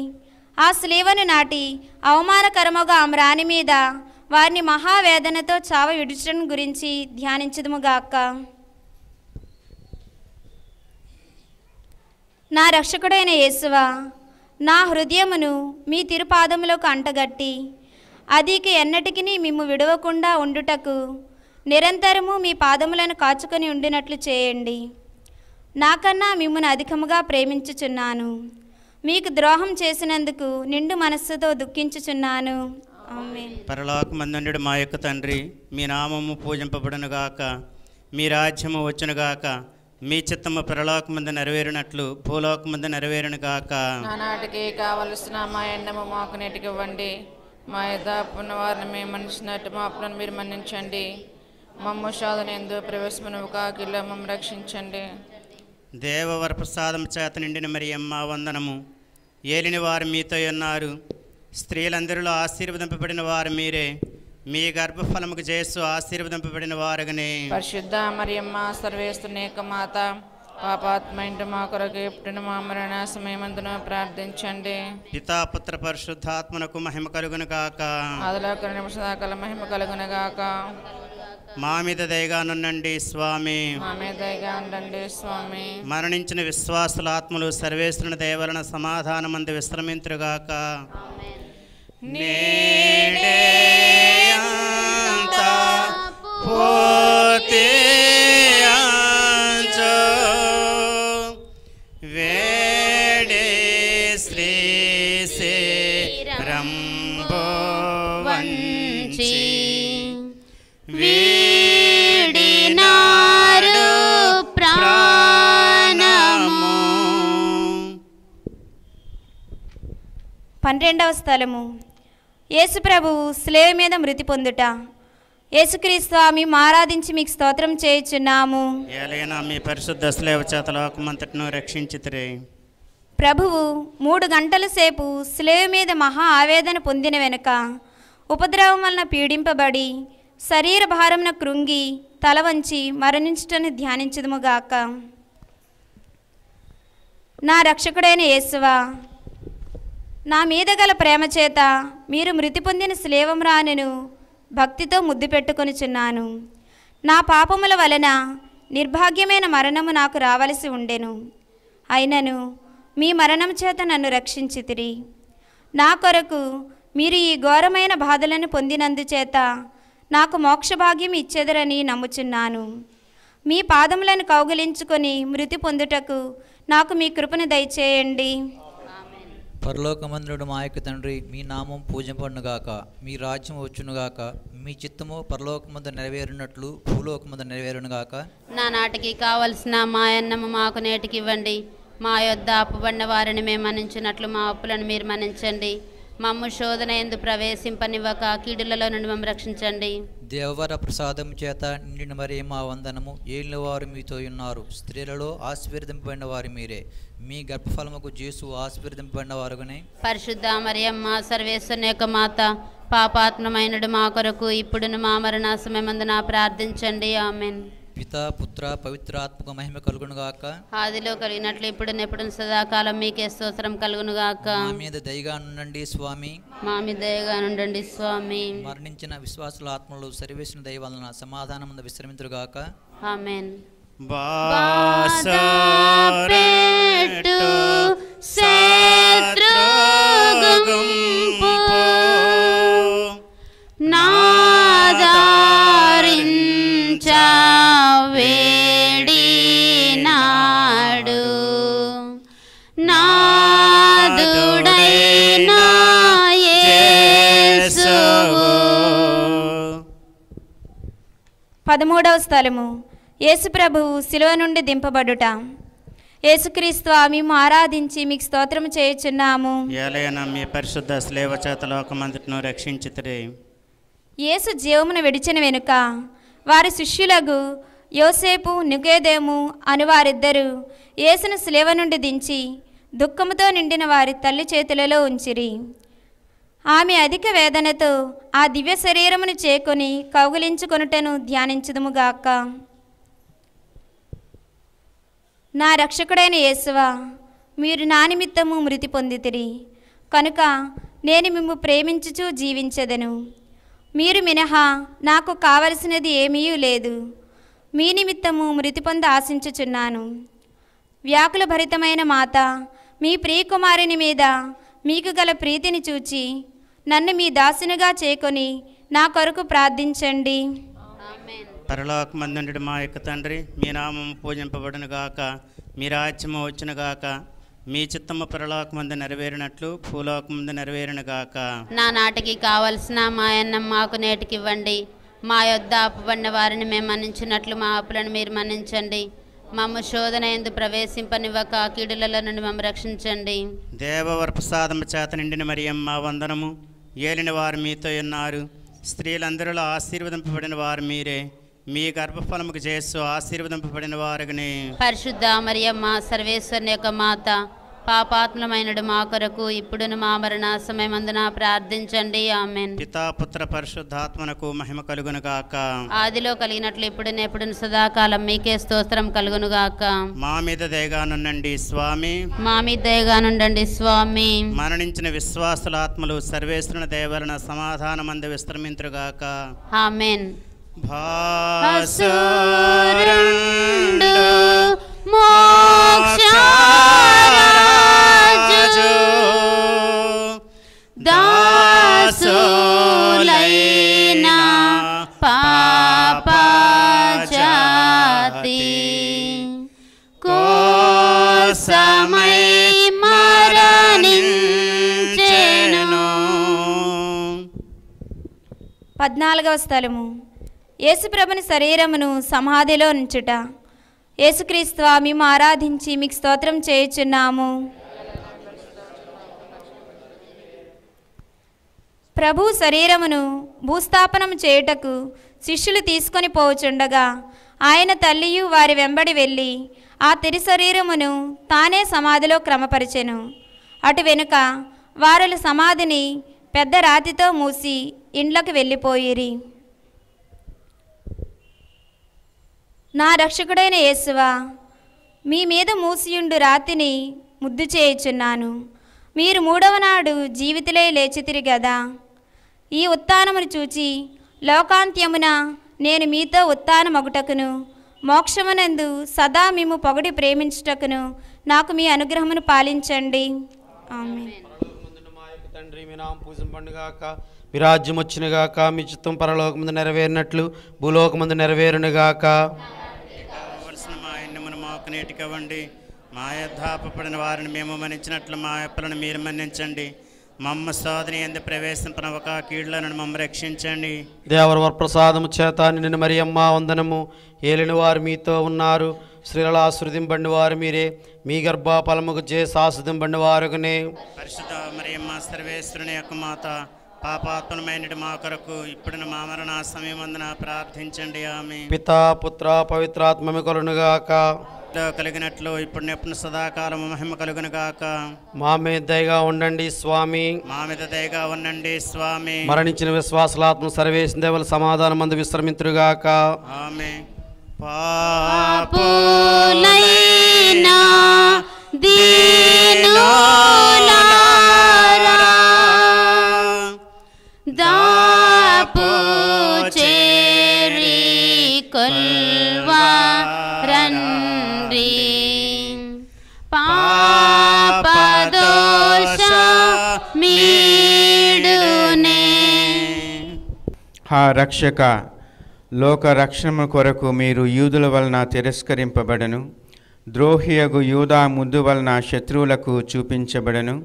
ఆ శిలువను నాటి అవమానకరముగా ఆమె రాణి మీద వారిని మహావేదనతో చావ విడుచడం గురించి ధ్యానించుదుముగాక. నా రక్షకుడైన యేసువా, నా హృదయమును మీ తిరుపాదములకు అంటగట్టి అదికి ఎన్నటికి మిమ్ము విడవకుండా ఉండుటకు నిరంతరము మీ పాదములను కాచుకొని ఉండినట్లు చేయండి. నాకన్నా మిమ్మును అధికముగా ప్రేమించుచున్నాను. మీకు ద్రోహం చేసినందుకు నిండు మనస్సుతో దుఃఖించుచున్నాను. ఆమేన్. పరలోకమందుండు మా యొక్క తండ్రి, మీ నామము పూజింపబడునుగాక, మీ రాజ్యము వచ్చునుగాక, మీ చిత్తము పరలోకమందు నెరవేరినట్లు భూలోకమందు నెరవేరునుగాక. నానాటికి కావలసిన మా ఎన్నము మాకు నేటికి ఇవ్వండి. మా యుద్ధాపున్న వారిని మేము మన్నించినట్టు మా అప్పులను మీరు మన్నించండి. మమ్మ శోధన ఎందుకు ప్రవేశమునవు కాకిల్లో మమ్మల్ని రక్షించండి. దేవవర ప్రసాదం చేత నిండిన మరియమ్మ వందనము. ఏలిన వారు మీతో ఉన్నారు, స్త్రీలందరిలో ఆశీర్వదింపబడిన వారు మీరే. మీ గర్భఫలముకు చేస్తూ ఆశీర్వదింపబడిన వారుగానే. పరిశుద్ధ మరియమ్మ సర్వేశ్వరుని యొక్క మాత, పాపాత్మైన మా కొరకు పుట్టిన మా మరణ సమయమందున ప్రార్థించండి. పితా పుత్ర పరిశుద్ధాత్మనకు మహిమ కలుగును గాక. ఆదిలో సదాకాల మహిమ కలుగును గాక. మా మీద దయగానుండండి స్వామి. మా మీద దయగా ఉండండి స్వామి. మరణించిన విశ్వాసుల ఆత్మలు సర్వేశ్వరుని దయ వలన సమాధానమందు విశ్రమింతురుగాక. నేడే అంతా పోతే అంచో వేడే శ్రీ రంబో వంచి వీడినారు ప్రాణము. 12వ స్థలము. యేసుప్రభువు శిలువ మీద మృతి పొందుట. యేసుక్రీస్తు మేము ఆరాధించి మీకు స్తోత్రం చేయుచున్నాము. ఏలైనా మీ పరిశుద్ధ శిలువ చేత లోకమంతటిను రక్షించితిరే. ప్రభువు 3 గంటల సేపు శిలువ మీద మహా ఆవేదన పొందిన వెనుక ఉపద్రవం వలన పీడింపబడి శరీర భారమున కృంగి తల వంచి మరణించుటను ధ్యానించుదుముగాక. నా రక్షకుడైన యేసువా, నా మీద గల ప్రేమ చేత మీరు మృతి పొందిన శిలువమ్రానును భక్తితో ముద్దు పెట్టుకొనుచున్నాను. నా పాపముల వలన నిర్భాగ్యమైన మరణము నాకు రావలసి ఉండెను. అయినను మీ మరణం చేత నన్ను రక్షించితిరి. నా కొరకు మీరు ఈ ఘోరమైన బాధలను పొందినందుచేత నాకు మోక్షభాగ్యం ఇచ్చెదరని నమ్ముచున్నాను. మీ పాదములను కౌగిలించుకొని మృతి పొందుటకు నాకు మీ కృపను దయచేయండి. పరలోకమందుడు మా యొక్క తండ్రి, మీ నామం పూజింపబడునుగాక, మీ రాజ్యం వచ్చునుగాక, మీ చిత్తము పరలోకమందు నెరవేరునట్లు భూలోకమందు నెరవేరునుగాక. నా నాటికి కావలసిన మా అన్నము మాకు నేటికి ఇవ్వండి. మా యొద్ద అప్పుబడిన వారిని మేము మన్నించినట్లు మా అప్పులను మీరు మన్నించండి. మమ్ము శోధన యందు ప్రవేశింపనివ్వక కీడులలో నుండి మమ్ము రక్షించండి. దేవవర ప్రసాదం చేత నిండిన మరీ మా వందనము. ఏలిన వారు మీతో ఉన్నారు, స్త్రీలలో ఆశీర్వదింపబడిన వారు మీరే. మీ గర్భఫలముకు జేసు ఆశీర్వదింపబడిన వారుగానే. పరిశుద్ధ మరియమ్మ సర్వేశ్వరుని యొక్క మాత, పాపాత్మమైనడు మా కొరకు ఇప్పుడును మా మరణ సమయమందున ప్రార్థించండి. ఆమెన్. పితా పుత్ర పవిత్రాత్మక మహిమ కలుగునుగాక. ఆదిలో కలిగినట్లు ఇప్పుడు ఎప్పుడు సదాకాలం మీకే స్తోత్రం కలుగునుగాక. మా మీద దయగా నుండండి స్వామి. మా మీద దయగా నుండండి స్వామి. మరణించిన విశ్వాసుల ఆత్మలు సర్వేసిన దయ వలన సమాధానం విశ్రమింతురుగాక. ఆమెన్. బాసపెట్టు శత్రుగుంపు నాదారించా వేడినాడు నాదుడైన యేసువు. 13వ స్థలము యేసుప్రభువు శిలువ నుండి దింపబడుట. యేసుక్రీస్తు మేము ఆరాధించి మీకు స్తోత్రము చేయుచున్నాము. ఏలైనా మీ పరిశుద్ధ స్లేవ చేత లోకమంతటిను రక్షించితిరి. యేసు జీవమును విడిచిన వెనుక వారి శిష్యులకు యోసేపు నికోదేము అను వారిద్దరూ యేసును శిలువ నుండి దించి దుఃఖముతో నిండిన వారి తల్లి చేతులలో ఉంచిరి. ఆమె అధిక వేదనతో ఆ దివ్య శరీరమును చేకొని కౌగిలించుకొనుటను ధ్యానించుదుముగాక. నా రక్షకుడైన యేసువా, మీరు నా నిమిత్తము మృతి పొందితిరి కనుక నేను మిమ్ము ప్రేమించుచూ జీవించెదను. మీరు మినహా నాకు కావలసినది ఏమీ లేదు. మీ నిమిత్తము మృతి పొంద ఆశించుచున్నాను. వ్యాకుల భరితమైన మాత, మీ ప్రియకుమారుని మీద మీకు గల ప్రీతిని చూచి నన్ను మీ దాసునిగా చేకొని నా కొరకు ప్రార్థించండి. పరలోకమందుండు మా యొక్క తండ్రి, మీ నామము పూజింపబడును గాక, మీ రాజ్యము వచ్చును గాక, మీ చిత్తము పరలోకమందు నెరవేరినట్లు భూలోకమందు నెరవేరును గాక. నా నాటికి కావలసిన మా అన్నం మాకు నేటికి ఇవ్వండి. మా యొద్ద అప్పుబడిన వారిని మేము మన్నించినట్లు మా అప్పులను మీరు మన్నించండి. మమ్ము శోధన యందు ప్రవేశింపనివ్వక కీడులలో నుండి మమ్ము రక్షించండి. దేవవర ప్రసాదము చేత నిండిన మరియమ్మ వందనము. ఏలిన వారు మీతో ఉన్నారు, స్త్రీలందరిలో ఆశీర్వదింపబడిన వారు మీరే. మీ గర్భఫలముకు చేస్తూ ఆశీర్వదింపబడిన వారుని. పరిశుద్ధ మరియమ్మ సర్వేశ్వరుని యొక్క మాత, పాపాత్మలమైనడు మా కొరకు ఇప్పుడును మా మరణ సమయమందున ప్రార్థించండి. ఆమెన్. పితా పుత్ర పరిశుద్ధాత్మనకు మహిమ కలుగునుగాక. ఆదిలో కలిగినట్లు ఇప్పుడు సదాకాలం మీకే స్తోత్రం కలుగునుగాక. మా మీద దయగానుండండి స్వామి. మా మీద దయగానుండండి స్వామి. మరణించిన విశ్వాసుల ఆత్మలు సర్వేశ్వరుని దయ వలన సమాధానమందు విశ్రమింతురుగాక. ఆమెన్. భాసురుండు మోక్షరాజు దాసులైన పాపజాతి కోసమై మరణించెను. 14వ స్థలము యేసుప్రభుని శరీరమును సమాధిలో ఉంచుట. యేసుక్రీస్తు మేము ఆరాధించి మీకు స్తోత్రం చేయుచున్నాము. ప్రభు శరీరమును భూస్థాపనం చేయుటకు శిష్యులు తీసుకొని పోవుచుండగా ఆయన తల్లియు వారి వెంబడి వెళ్ళి ఆ తిరి శరీరమును తానే సమాధిలో క్రమపరిచెను. అటు వెనుక వారుల సమాధిని పెద్ద రాతితో మూసి ఇండ్లకు వెళ్ళిపోయిరి. నా రక్షకుడైన యేసువా, మీ మీద మూసియుండు రాతిని ముద్దు చేయుచున్నాను. మీరు 3వ నాడు జీవితలే లేచితిరి గదా. ఈ ఉత్థానమును చూచి లోకాంత్యమున నేను మీతో ఉత్థానమగుటకును మోక్షమునందు సదా మేము పొగడి ప్రేమించుటకును నాకు మీ అనుగ్రహమును పాలించండి. ఆమేన్. తండ్రి, మీ నామం పూజింపబడుగాక, మీ రాజ్యం వచ్చినగాక, మీ చిత్తం పరలోకమందు నెరవేరినట్లు భూలోకమందు నెరవేరునుగాక. కావలసిన మా ఎన్నెమును మాకు నేటికివ్వండి. మా యథాపడిన వారిని మేము మన్నించినట్లు మా అప్పులను మీరు మన్నించండి. మమ్మ శోధన యందు ప్రవేశింపనవక కీడులను మమ్మ రక్షించండి. దేవర వరప్రసాదము చేత నిన్ను మరియమ్మ వందనము. ఏలిన వారు మీతో ఉన్నారు, స్త్రీలలో ఆశీర్వదింపబడిన వారు మీరే. మీ గర్భఫలముకు చేసి ఆశీర్వదింపబడిన వారుగనే. పరిశుద్ధ మరియమ్మ సర్వేశ్వరుని యొక్క మాత, పాపాత్మనమైన మా కొరకు ఇప్పుడు మా మరణ సమయమందున ప్రార్థించండి. ఆమె పితా పుత్ర పవిత్రాత్మ కలుగునుగాక. కలిగినట్లు ఇప్పుడు ఎప్పుడు సదాకాలము మహిమ కలుగునుగాక. మా మీద దయగా ఉండండి స్వామి. మా మీద దయగా ఉండండి స్వామి. మరణించిన విశ్వాసలాత్మ సర్వేసిన దేవుల సమాధానం మందు విశ్రమింతురుగాక. ఆమె పాపులైనా దీనులారా దాపు చేరి కొల్వారండి పాపదోష మీడునే. హా రక్షక, లోక రక్షణ కొరకు మీరు యూదుల వలన తిరస్కరింపబడను, ద్రోహియగు యూదా ముద్దు వలన శత్రువులకు చూపించబడను.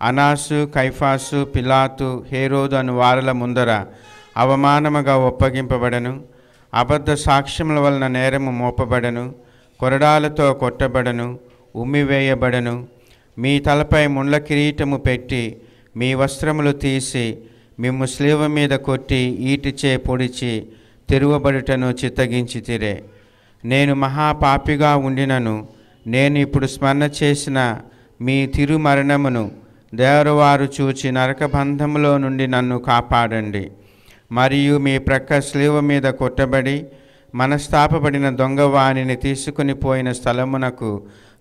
అనాసు, కైఫాసు, పిలాతు, హేరోదు అను వారల ముందర అవమానముగా ఒప్పగింపబడను. అబద్ధ సాక్ష్యముల వలన నేరము మోపబడను, కొరడాలతో కొట్టబడను, ఉమ్మివేయబడను. మీ తలపై ముండ్ల కిరీటము పెట్టి మీ వస్త్రములు తీసి మిమ్ము శిలువ మీద కొట్టి ఈటిచే పొడిచి తెరువబడుటను చిత్తగించితిరే. నేను మహాపాపిగా ఉండినను నేను ఇప్పుడు స్మరణ చేసిన మీ తిరుమరణమును దేవరవారు చూచి నరకబంధములో నుండి నన్ను కాపాడండి. మరియు మీ ప్రక్క శిలువ మీద కొట్టబడి మనస్తాపబడిన దొంగవాణిని తీసుకుని పోయిన స్థలమునకు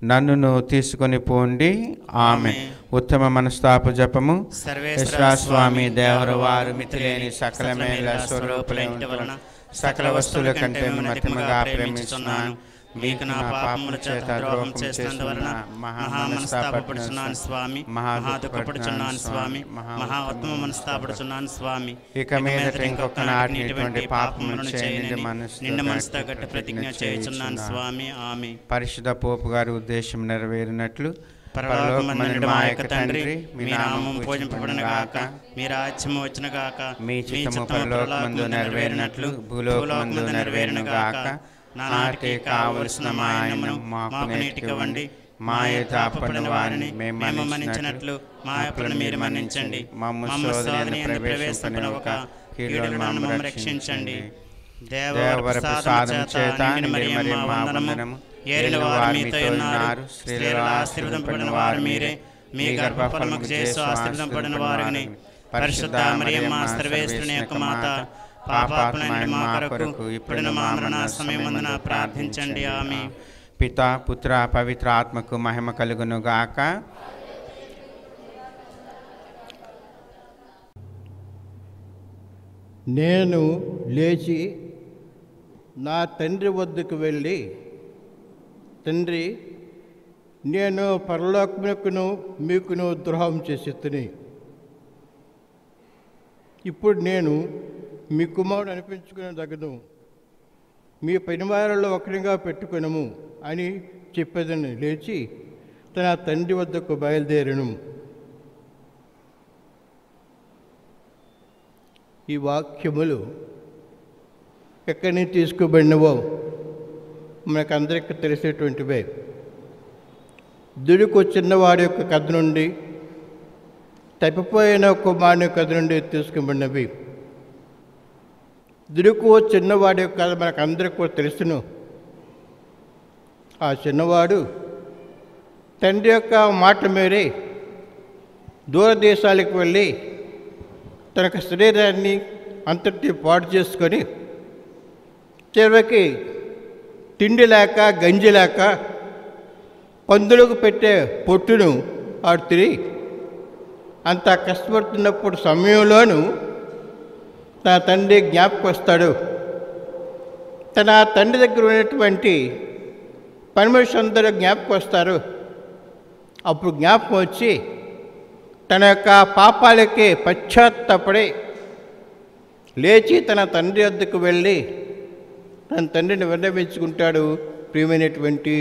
నన్నును తీసుకొని పోండి. ఆమె ఉత్తమ మనస్తాప జపము. స్వామి దేవరవారు మితిలేని సకలమైన స్వరూపులై వలన సకల వస్తువుల కంటే మతిమగా ప్రేమిస్తున్నాను. మీకు నా పాపముల చేత ద్రోహం చేసినందువలన మహా మనస్తాపడుచున్నాను స్వామి, మహా దుఃఖపడుచున్నాను స్వామి, మహా ఉత్తమ మనస్తాపడుచున్నాను స్వామి. ఇక మీదట ఇంకొక నాటి ఇటువంటి పాపములను చేయని నిండు మనసుతో గట్టి ప్రతిజ్ఞ చేయుచున్నాను స్వామి. ఆమె పరిశుద్ధ పోపు గారి ఉద్దేశం నెరవేరినట్లు పరలోకమందుండు మా యొక్క తండ్రి, మీ నామము పూజింపబడునుగాక, మీ రాజ్యము వచ్చునుగాక, మీ చిత్తము పరలోకమందు నెరవేరినట్లు భూలోకమందు నెరవేరునుగాక. నాటికి కావలసిన మా అన్నమును మాకు నేటికివ్వండి. మా యథాపడిన వారిని మేము మన్నించినట్లు మా అప్పులను మీరు మన్నించండి. మమ్ము శోధన ప్రవేశింపనివ్వక కీడులను మమ్ము రక్షించండి. దేవర ప్రసాదం చేత మరియమ్మ వందనము. ఏలిన వారు మీతో ఉన్నారు, స్త్రీలలో ఆశీర్వదింపబడిన వారు మీరే. మీ గర్భఫలముకు చేసి ఆశీర్వదింపబడిన వారుని. పరిశుద్ధ మరియమ్మ సర్వేశ్వరుని యొక్క మాత, పాపాత్ములైన మా కొరకు ఇప్పుడు మా మరణ సమయమందున ప్రార్థించండి. ఆమె పితా పుత్ర పవిత్ర ఆత్మకు మహిమ కలుగును గాక. నేను లేచి నా తండ్రి వద్దకు వెళ్ళి, తండ్రి, నేను పరలోకమునకును మీకును ద్రోహం చేసి తిని, ఇప్పుడు నేను మీ కుమారుడు అనిపించుకునే తగను, మీ పనివారిలో ఒకరిగా పెట్టుకునము అని చెప్పేదని లేచి తన తండ్రి వద్దకు బయలుదేరను. ఈ వాక్యములు ఎక్కడి నుంచి తీసుకుబడినవో మనకందరికీ తెలిసేటువంటివే. దుడుకు చిన్నవాడి యొక్క కథ నుండి, తప్పిపోయిన కుమారుని కథ నుండి తీసుకుబడినవి. దుడుకు చిన్నవాడి యొక్క కథ మనకందరికీ కూడా తెలుసును. ఆ చిన్నవాడు తండ్రి యొక్క మాట మేరే దూరదేశాలకు వెళ్ళి తన శరీరాన్ని అంతటి పాడు చేసుకొని చివరికి తిండి లేక గంజి లేక పందులకు పెట్టే పొట్టును ఆడు తిరిగి అంత కష్టపడుతున్నప్పుడు సమయంలోనూ తన తండ్రి జ్ఞాపకం వస్తాడు. తన తండ్రి దగ్గర ఉన్నటువంటి పని మనిషి అందరూ జ్ఞాపకం వస్తారు. అప్పుడు జ్ఞాపకం వచ్చి తన యొక్క పాపాలకి పశ్చాత్తాపడి లేచి తన తండ్రి వద్దకు వెళ్ళి తన తండ్రిని విన్నవించుకుంటాడు. ప్రియమైనటువంటి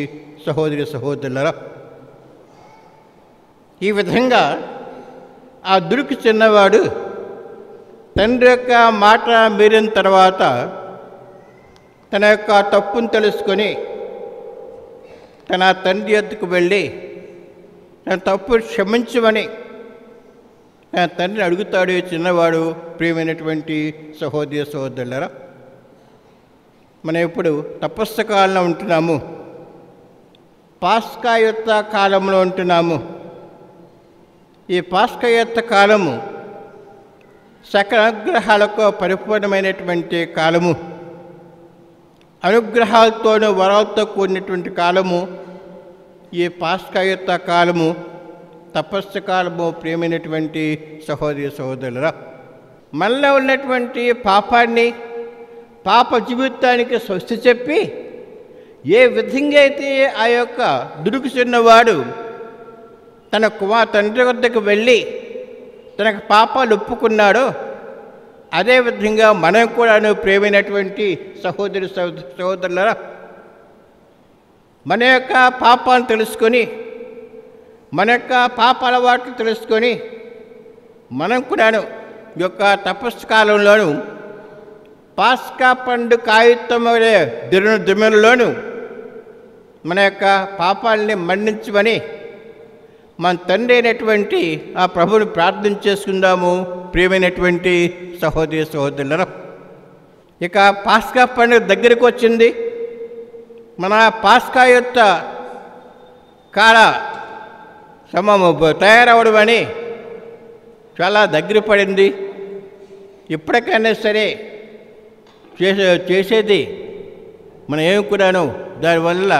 సహోదరి సహోదరులారా, ఈ విధంగా ఆ దురికి చిన్నవాడు తండ్రి యొక్క మాట మీరిన తర్వాత తన యొక్క తప్పును తెలుసుకొని తన తండ్రి వద్దకు వెళ్ళి తన తప్పు క్షమించమని తన తండ్రిని అడుగుతాడు ఈ చిన్నవాడు. ప్రియమైనటువంటి సహోదరి సహోదరులారా, మనం ఇప్పుడు తపస్సు కాలంలో ఉంటున్నాము, పాస్కాయుత్త కాలంలో ఉంటున్నాము. ఈ పాస్కాయుత్త కాలము సకల అనుగ్రహాలకు పరిపూర్ణమైనటువంటి కాలము, అనుగ్రహాలతోనూ వరాలతో కూడినటువంటి కాలము ఈ పాస్కాయుత్త కాలము, తపస్సు కాలము. ప్రియమైనటువంటి సహోదరి సహోదరులరా, మనలో ఉన్నటువంటి పాపాన్ని, పాప జీవితానికి స్వస్తి చెప్పి ఏ విధంగా అయితే ఆ యొక్క దుడుకు చిన్నవాడు తన తండ్రి వద్దకు వెళ్ళి తనకు పాపాలు ఒప్పుకున్నాడో అదేవిధంగా మనం కూడాను ప్రియమైనటువంటి సహోదరి సహోదరులరా మన యొక్క పాపాలను తెలుసుకొని, మన యొక్క పాప అలవాట్లు తెలుసుకొని మనం కూడాను ఈ యొక్క తపస్సు కాలంలోను పాస్కా పండు కాయుత్తమనే దినలోను మన యొక్క పాపాలని మన్నించమని మన తండ్రి అయినటువంటి ఆ ప్రభువుని ప్రార్థన చేసుకుందాము. ప్రియమైనటువంటి సహోదరి సహోదరులను, ఇక పాస్కా పండుగ దగ్గరికి వచ్చింది. మన పాస్కా యొక్క కాల సమము తయారవడం అని చాలా దగ్గర పడింది. ఇప్పటికైనా సరే చేసేది మనం ఏమి కూడాను దానివల్ల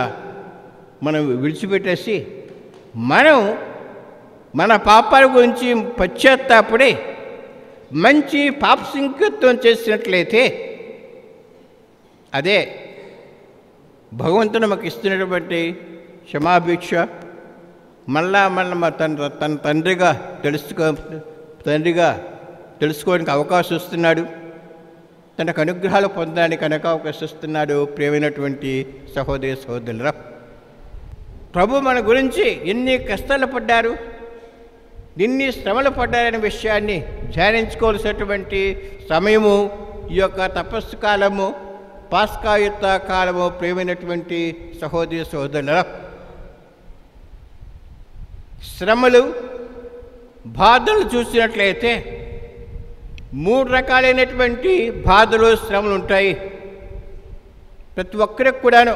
మనం విడిచిపెట్టేసి మనం మన పాపాల గురించి పశ్చాత్తాపడి మంచి పాప సంకీర్తం చేసినట్లయితే అదే భగవంతుడు మాకు ఇస్తున్నటువంటి క్షమాభిక్ష. మళ్ళా తన తండ్రిగా తెలుసుకోవడానికి అవకాశం ఇస్తున్నాడు, తనకు అనుగ్రహాలు పొందడానికి అవకాశం ఇస్తున్నాడు. ప్రియమైనటువంటి సహోదరి సహోదరులరా, ప్రభు మన గురించి ఎన్ని కష్టాలు పడ్డారు, ఎన్ని శ్రమలు పడ్డారనే విషయాన్ని ధ్యానించుకోవాల్సినటువంటి సమయము ఈ యొక్క తపస్సు కాలము, పాస్కాయుత్త కాలము. ప్రియమైనటువంటి సహోదరి సహోదరులరా, శ్రమలు బాధలు చూసినట్లయితే 3 రకాలైనటువంటి బాధలు శ్రమలు ఉంటాయి ప్రతి ఒక్కరికి కూడాను.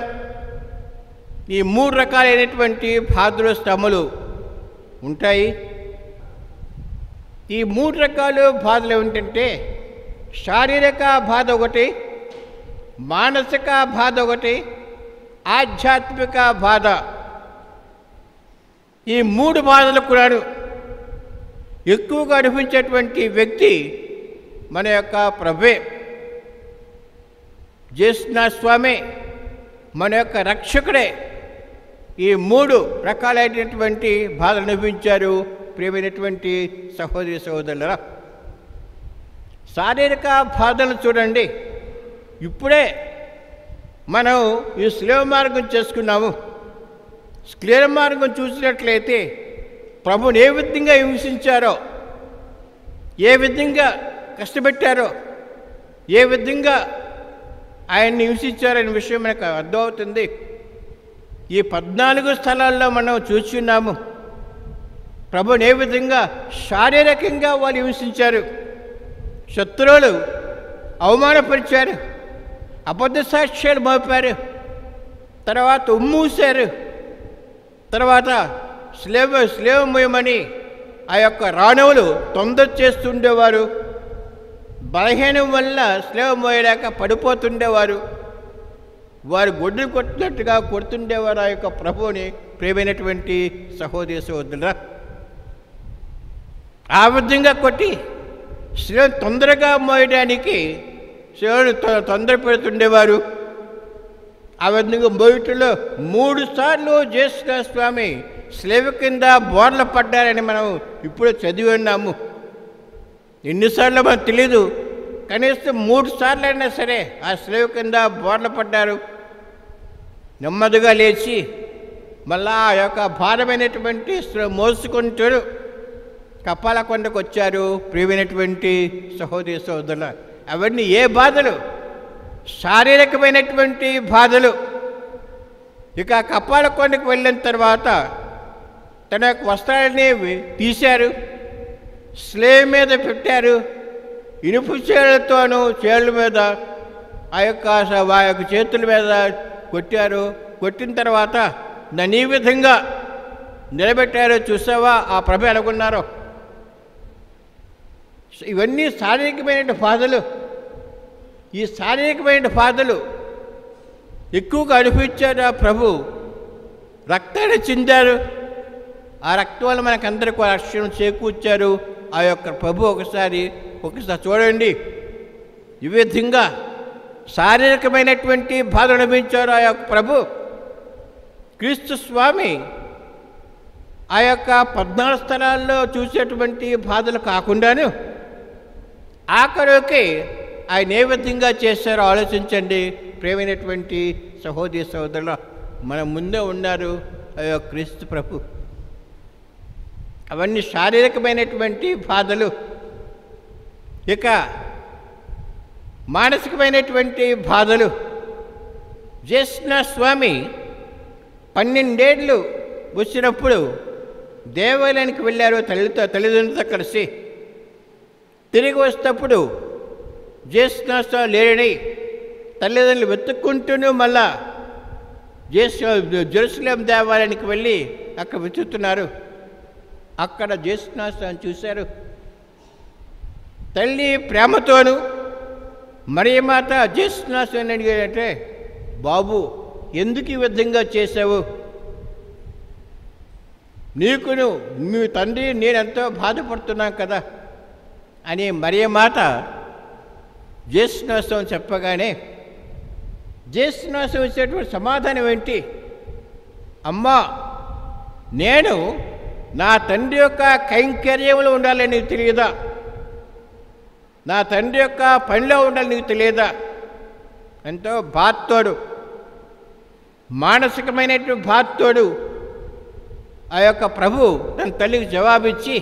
ఈ 3 రకాలైనటువంటి బాధలు శ్రమలు ఉంటాయి. ఈ 3 రకాల బాధలు ఏమిటంటే శారీరక బాధ ఒకటి, మానసిక బాధ ఒకటి, ఆధ్యాత్మిక బాధ. ఈ 3 బాధలు కూడాను ఎక్కువగా అనిపించేటువంటి వ్యక్తి మన యొక్క ప్రభువే. జ్యేష్ఠనాథ స్వామి మన యొక్క రక్షకుడే ఈ 3 రకాలైనటువంటి బాధలు అనుభవించారు. ప్రియమైనటువంటి సహోదరి సహోదరులరా, శారీరక బాధలు చూడండి. ఇప్పుడే మనం ఈ శిలువ మార్గం చేసుకున్నాము. శిలువ మార్గం చూసినట్లయితే ప్రభుని ఏ విధంగా హింసించారో, ఏ విధంగా కష్టపెట్టారో, ఏ విధంగా ఆయన్ని హింసించారనే విషయం మనకు అర్థమవుతుంది. ఈ 14 స్థలాల్లో మనం చూస్తున్నాము ప్రభుని ఏ విధంగా శారీరకంగా వాళ్ళు హింసించారు. శత్రువులు అవమానపరిచారు, అబద్ధ సాక్ష్యాలు మోపారు, తర్వాత ఉమ్మూశారు, తర్వాత స్లేవ మోయమని ఆ యొక్క రాణువులు తొందర చేస్తుండేవారు. బలహీనం వల్ల స్లేవ మోయలేక పడిపోతుండేవారు. వారు గొడ్డులు కొట్టినట్టుగా కొడుతుండేవారు ఆ యొక్క ప్రభువుని. ప్రియమైనటువంటి సహోదరి సహోదరులా, ఆ విధంగా కొట్టి శిలువను తొందరగా మోయడానికి శిలువను తొందర పెడుతుండేవారు. ఆ విధంగా మోయటంలో 3 సార్లు జ్యేష్ఠనాథ స్వామి శిలువ కింద బోర్లు పడ్డారని మనం ఇప్పుడు చదివి ఉన్నాము. ఎన్నిసార్లు మనకు తెలీదు, కనీసం 3 సార్లు అయినా సరే ఆ స్లేవ్ కింద బోర్ల పడ్డారు. నెమ్మదిగా లేచి మళ్ళా ఆ యొక్క భారమైనటువంటి మోసుకుంటూ కపాల కొండకు వచ్చారు. ప్రియమైనటువంటి సహోదరి సహోదరుల, అవన్నీ ఏ బాధలు? శారీరకమైనటువంటి బాధలు. ఇక కపాల కొండకు వెళ్ళిన తర్వాత తన యొక్క వస్త్రాలని తీశారు, స్లేవ్ మీద పెట్టారు, ఇనుపు చేతులతోనూ చేళ్ళ మీద ఆ యొక్క చేతుల మీద కొట్టారు. కొట్టిన తర్వాత దాన్ని ఈ విధంగా నిలబెట్టారు. చూసావా ఆ ప్రభు ఎలాగున్నారో? ఇవన్నీ శారీరకమైన బాధలు. ఈ శారీరకమైన బాధలు ఎక్కువగా అనిపించారు. ఆ ప్రభు రక్తాన్ని చిందారు. ఆ రక్తం వల్ల మనకందరికీ రక్షణ చేకూర్చారు ఆ యొక్క ప్రభు. ఒకసారి చూడండి, ఈ విధంగా శారీరకమైనటువంటి బాధలు అనుభవించారు ఆ యొక్క ప్రభు. క్రీస్తు స్వామి ఆ యొక్క 14 స్థలాల్లో చూసేటువంటి బాధలు కాకుండాను ఆఖరికి ఆయన ఏ విధంగా చేశారో ఆలోచించండి. ప్రియమైనటువంటి సహోదరి సహోదరులు, మన ముందే ఉన్నారు ఆ యొక్క క్రీస్తు ప్రభు. అవన్నీ శారీరకమైనటువంటి బాధలు. ఇక మానసికమైనటువంటి బాధలు. జ్యేష్ఠ స్వామి 12 ఏళ్ళు వచ్చినప్పుడు దేవాలయానికి వెళ్ళారు తల్లిదండ్రులతో కలిసి. తిరిగి వచ్చేటప్పుడు జ్యేష్ఠోత్సవం లేరని తల్లిదండ్రులు వెతుక్కుంటూనే మళ్ళా జెరూసలేం దేవాలయానికి వెళ్ళి అక్కడ వెతుకుతున్నారు. అక్కడ జ్యేష్ఠోత్సవం చూశారు. తల్లి ప్రేమతోనూ మరియమాత జ్యేష్ఠోత్సవం అడిగారంటే, బాబు ఎందుకు ఈ విధంగా చేశావు? నీకును మీ తండ్రి నేనెంతో బాధపడుతున్నాం కదా అని మరియమాత జ్యేష్ఠోత్సవం చెప్పగానే జ్యేష్ఠోత్సవం ఇచ్చేటువంటి సమాధానం ఏంటి? అమ్మా, నేను నా తండ్రి యొక్క కైంకర్యంలో ఉండాలని నీకు తెలియదా? నా తండ్రి యొక్క పనిలో ఉండాలని నీకు తెలియదా? ఎంతో బాధతోడు, మానసికమైనటువంటి బాధతోడు ఆ యొక్క ప్రభు తన తల్లికి జవాబిచ్చి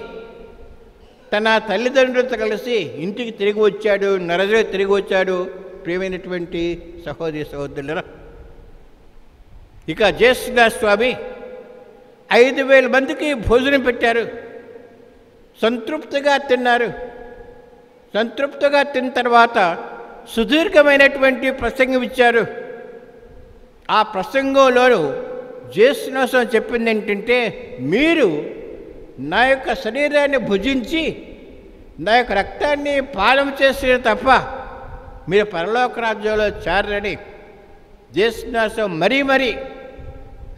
తన తల్లిదండ్రులతో కలిసి ఇంటికి తిరిగి వచ్చాడు, నరజలో తిరిగి వచ్చాడు. ప్రియమైనటువంటి సహోదరి సహోదరుల, ఇక జ్యేష్ఠ స్వామి 5,000 మందికి భోజనం పెట్టారు. సంతృప్తిగా తిన్నారు. సంతృప్తిగా తిన్న తర్వాత సుదీర్ఘమైనటువంటి ప్రసంగం ఇచ్చారు. ఆ ప్రసంగంలోనూ జ్యేష్ఠోత్సవం చెప్పింది ఏంటంటే, మీరు నా యొక్క శరీరాన్ని భుజించి నా యొక్క రక్తాన్ని పానం చేస్తే తప్ప మీరు పరలోక రాజ్యంలో చేరని జ్యేష్ఠోత్సవం మరీ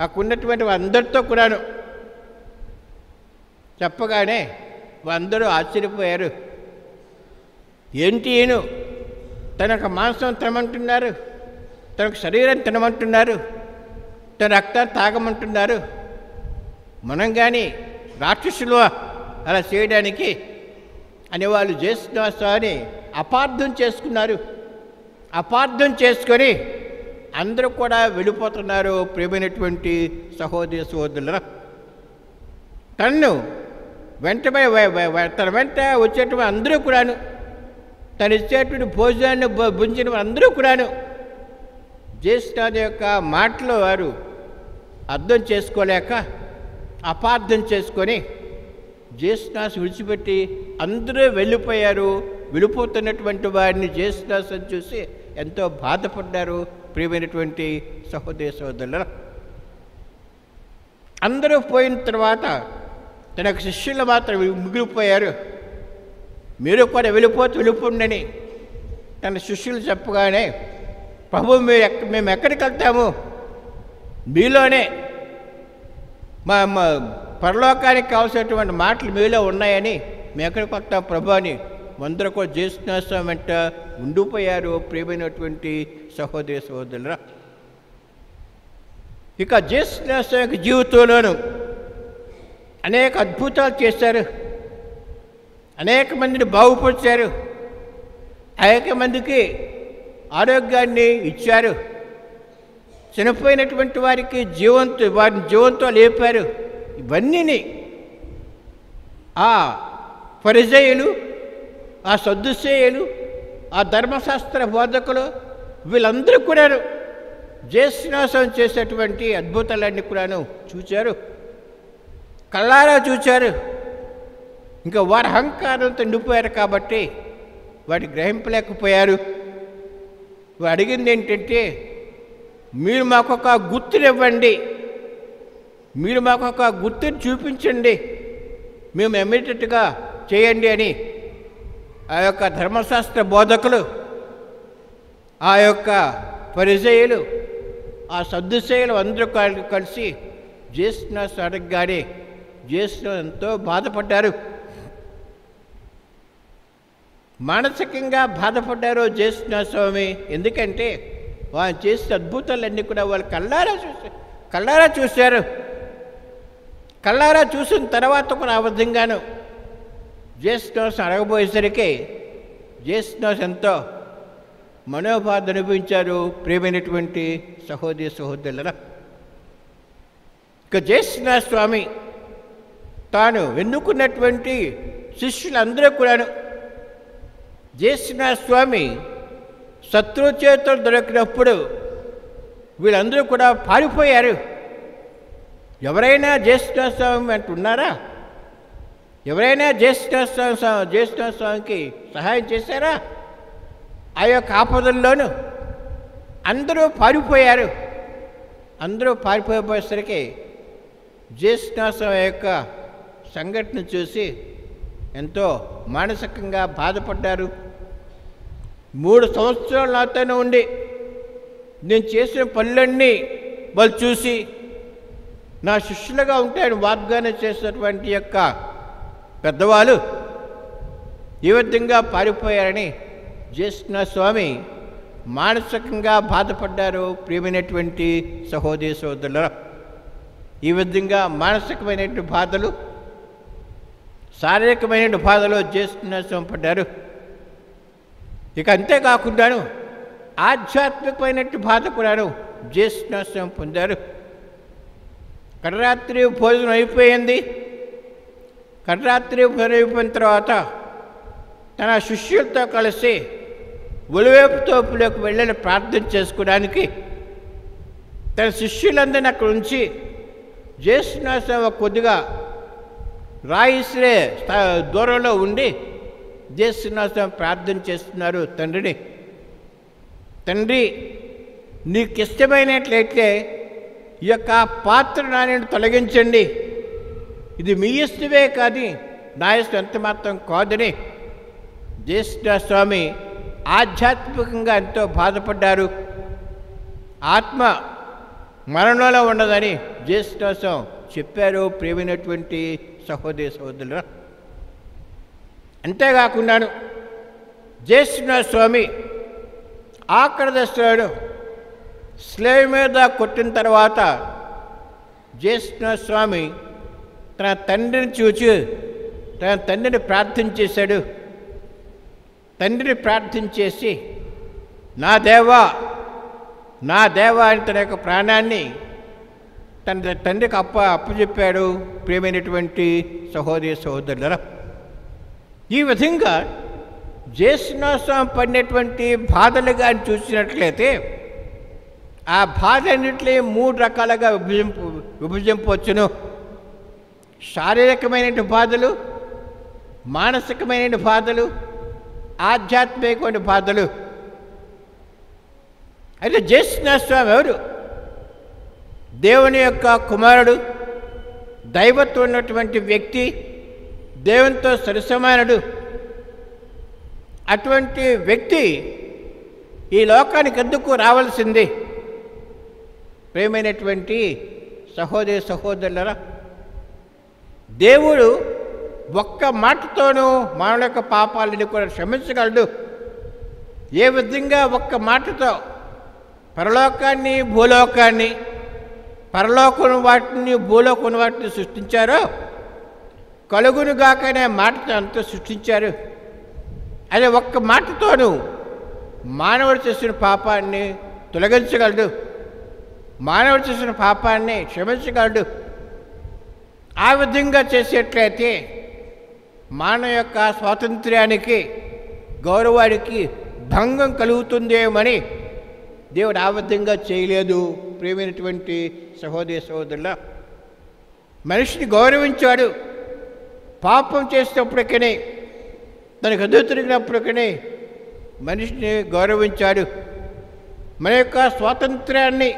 అక్కడ ఉన్నటువంటి అందరితో కూడాను చెప్పగానే అందరూ ఆశ్చర్యపోయారు. ఏంటి ఈయన తనకు మాంసం తినమంటున్నారు, తనకు శరీరం తినమంటున్నారు, తన రక్తాన్ని తాగమంటున్నారు. మనం కానీ రాక్షసులు అలా చేయడానికి అని వాళ్ళు జ్యేష్ఠోత్సవాన్ని అపార్థం చేసుకున్నారు. అపార్థం చేసుకొని అందరూ కూడా వెళ్ళిపోతున్నారు. ప్రియమైనటువంటి సహోదరి సహోదరుల, తను తన వెంట వచ్చేటువంటి అందరూ కూడాను, తను ఇచ్చేటువంటి భోజనాన్ని భుంచిన అందరూ కూడాను జ్యేష్ఠుని యొక్క మాటలు వారు అర్థం చేసుకోలేక అపార్థం చేసుకొని జ్యేష్ఠాసు విడిచిపెట్టి అందరూ వెళ్ళిపోయారు. వెళ్ళిపోతున్నటువంటి వారిని జ్యేష్ఠాసు చూసి ఎంతో బాధపడ్డారు. ప్రియమైనటువంటి సహోదరి సహోదరుల, అందరూ పోయిన తర్వాత తన శిష్యులు మాత్రం మిగిలిపోయారు. మీరు కూడా వెళ్ళిపోండని తన శిష్యులు చెప్పగానే, ప్రభు మేము ఎక్కడికి వెళ్తాము? మీలోనే మా పరలోకానికి కావాల్సినటువంటి మాటలు మీలో ఉన్నాయని మేము ఎక్కడికి వెళ్తాం ప్రభు అని అందరూ కూడా జ్యేష్ఠోత్సవం వెంట ఉండిపోయారు. ప్రియమైనటువంటి సహోదరి సహోదరుల, ఇక జ్యేష్ఠోత్సవం యొక్క జీవితంలోనూ అనేక అద్భుతాలు చేశారు. అనేక మందిని బాగుపరిచారు. అనేక మందికి ఆరోగ్యాన్ని ఇచ్చారు. చనిపోయినటువంటి వారికి వారిని జీవంతో లేపారు. ఇవన్నీ ఆ ఫరిజేయులు, ఆ సద్దుసేయులు, ఆ ధర్మశాస్త్ర బోధకులు వీళ్ళందరూ కూడా జ్యేష్ఠమాసం చేసేటువంటి అద్భుతాలన్నీ కూడాను చూచారు, కళ్ళారా చూచారు. ఇంకా వారి అహంకారంతో నిండిపోయారు కాబట్టి వాటి గ్రహింపలేకపోయారు. వారు అడిగింది ఏంటంటే, మీరు మాకొక గుర్తునివ్వండి, మీరు మాకొక గుర్తుని చూపించండి, మేము ఇమ్మీడియట్గా చేయండి అని ఆ యొక్క ధర్మశాస్త్ర బోధకులు, ఆ యొక్క ఫరిజేయులు, ఆ సద్దుసేయులు అందరూ కలిసి జ్యేష్ఠమాసం అడగగానే జ్యేష్ఠమాసం ఎంతో బాధపడ్డారు. మానసికంగా బాధపడ్డారు జ్యేష్ఠస్వామి. ఎందుకంటే వాళ్ళు చేసిన అద్భుతాలన్నీ కూడా వాళ్ళు కళ్ళారా చూశారు. కళ్ళారా చూసిన తర్వాత కూడా ఆ విధంగాను జ్యేష్ఠమాసం అడగబోయేసరికి జ్యేష్ఠమాసం ఎంతో మనోబాధ అనిపించారు. ప్రియమైనటువంటి సహోదరి సహోదరులరా, ఇక జ్యేష్ఠస్వామి తాను ఎన్నుకున్నటువంటి శిష్యులందరూ కూడాను జ్యేష్ఠస్వామి శత్రు చేతులు దొరికినప్పుడు వీళ్ళందరూ కూడా పారిపోయారు. ఎవరైనా జ్యేష్ఠస్వామి అంటున్నారా? ఎవరైనా జ్యేష్ఠస్వామికి సహాయం చేశారా? ఆ యొక్క ఆపదల్లోనూ అందరూ పారిపోయారు. అందరూ పారిపోయేసరికి జ్యేష్ఠస్వామి యొక్క సంఘటన చూసి ఎంతో మానసికంగా బాధపడ్డారు. 3 సంవత్సరాలు నాతోనే ఉండి నేను చేసిన పనులన్నీ వాళ్ళు చూసి నా శిష్యులుగా ఉంటాయని వాగ్దానం చేసినటువంటి యొక్క పెద్దవాళ్ళు ఈ విధంగా పారిపోయారని జ్యేష్ఠస్వామి మానసికంగా బాధపడ్డారు. ప్రియమైనటువంటి సహోదరి సహోదరులు, ఈ విధంగా మానసికమైనటువంటి బాధలు, శారీరకమైన బాధలు జ్యేష్ఠస్వామి పడ్డారు. ఇక అంతేకాకుండాను ఆధ్యాత్మికమైనటువంటి బాధ కూడాను జ్యేష్ఠస్వామి పొందారు. కడరాత్రి భోజనం అయిపోయింది. కడరాత్రి భోజనం అయిపోయిన తర్వాత తన శిష్యులతో కలిసి ఒలివేపు తోపులోకి వెళ్ళని ప్రార్థన చేసుకోవడానికి తన శిష్యులందరినీ అక్కడ ఉంచి జ్యేష్ఠస్వామి కొద్దిగా రాయిశ్రే దూరంలో ఉండి జ్యేష్ఠస్వామి ప్రార్థన చేస్తున్నారు. తండ్రి నీకు ఇష్టమైనట్లయితే ఈ యొక్క పాత్ర నా నుండి తొలగించండి, ఇది మీ ఇష్టమే కాదు నా ఇష్టం ఎంత మాత్రం కాదని జ్యేష్ఠస్వామి ఆధ్యాత్మికంగా ఎంతో బాధపడ్డారు. ఆత్మ మరణంలో ఉండదని జ్యేష్ఠస్వామి చెప్పారు. ప్రియమైనటువంటి సహోదరి సహోదరులు, అంతేకాకుండాను జ్యేష్ఠస్వామి ఆఖరి దశలో స్లేవ్ మీద కొట్టిన తర్వాత జ్యేష్ఠస్వామి తన తండ్రిని చూచి తన తండ్రిని ప్రార్థన చేశాడు. తండ్రిని ప్రార్థన చేసి నా దేవా అని తన యొక్క ప్రాణాన్ని తన తండ్రికి అప్పచెప్పాడు. ప్రియమైనటువంటి సహోదరి సహోదరులరా, ఈ విధంగా జ్యేష్ఠస్వామి పడినటువంటి బాధలుగా చూసినట్లయితే ఆ బాధన్నింటినీ 3 రకాలుగా విభజింపవచ్చును. శారీరకమైన బాధలు, మానసికమైన బాధలు, ఆధ్యాత్మికమైన బాధలు. అయితే జ్యేష్ఠస్వామి ఎవరు? దేవుని యొక్క కుమారుడు, దైవత్వం ఉన్నటువంటి వ్యక్తి, దేవునితో సరిసమానుడు. అటువంటి వ్యక్తి ఈ లోకానికి ఎందుకు రావాల్సింది? ప్రియమైనటువంటి సహోదరి సహోదరులరా, దేవుడు ఒక్క మాటతోనూ మానవుల యొక్క పాపాలని కూడా క్షమించగలడు. ఏ విధంగా ఒక్క మాటతో పరలోకాన్ని భూలోకాన్ని, పరలోకం వాటిని భూలోకం వాటిని సృష్టించారో కలుగునుగాకనే మాటతో అంతా సృష్టించారు. అదే ఒక్క మాటతోనూ మానవుడు చేసిన పాపాన్ని తొలగించగలడు, మానవుడు చేసిన పాపాన్ని క్షమించగలడు. ఆ విధంగా చేసేట్లయితే మానవ యొక్క స్వాతంత్ర్యానికి గౌరవానికి భంగం కలుగుతుందేమని దేవుడు ఆ విధంగా చేయలేదు. ప్రియమైనటువంటి సహోదరి సహోదరుల, మనిషిని గౌరవించాడు. పాపం చేసేటప్పటికీ, తనకు ఎదురు తిరిగినప్పటికీ మనిషిని గౌరవించాడు. మన యొక్క స్వాతంత్ర్యాన్ని,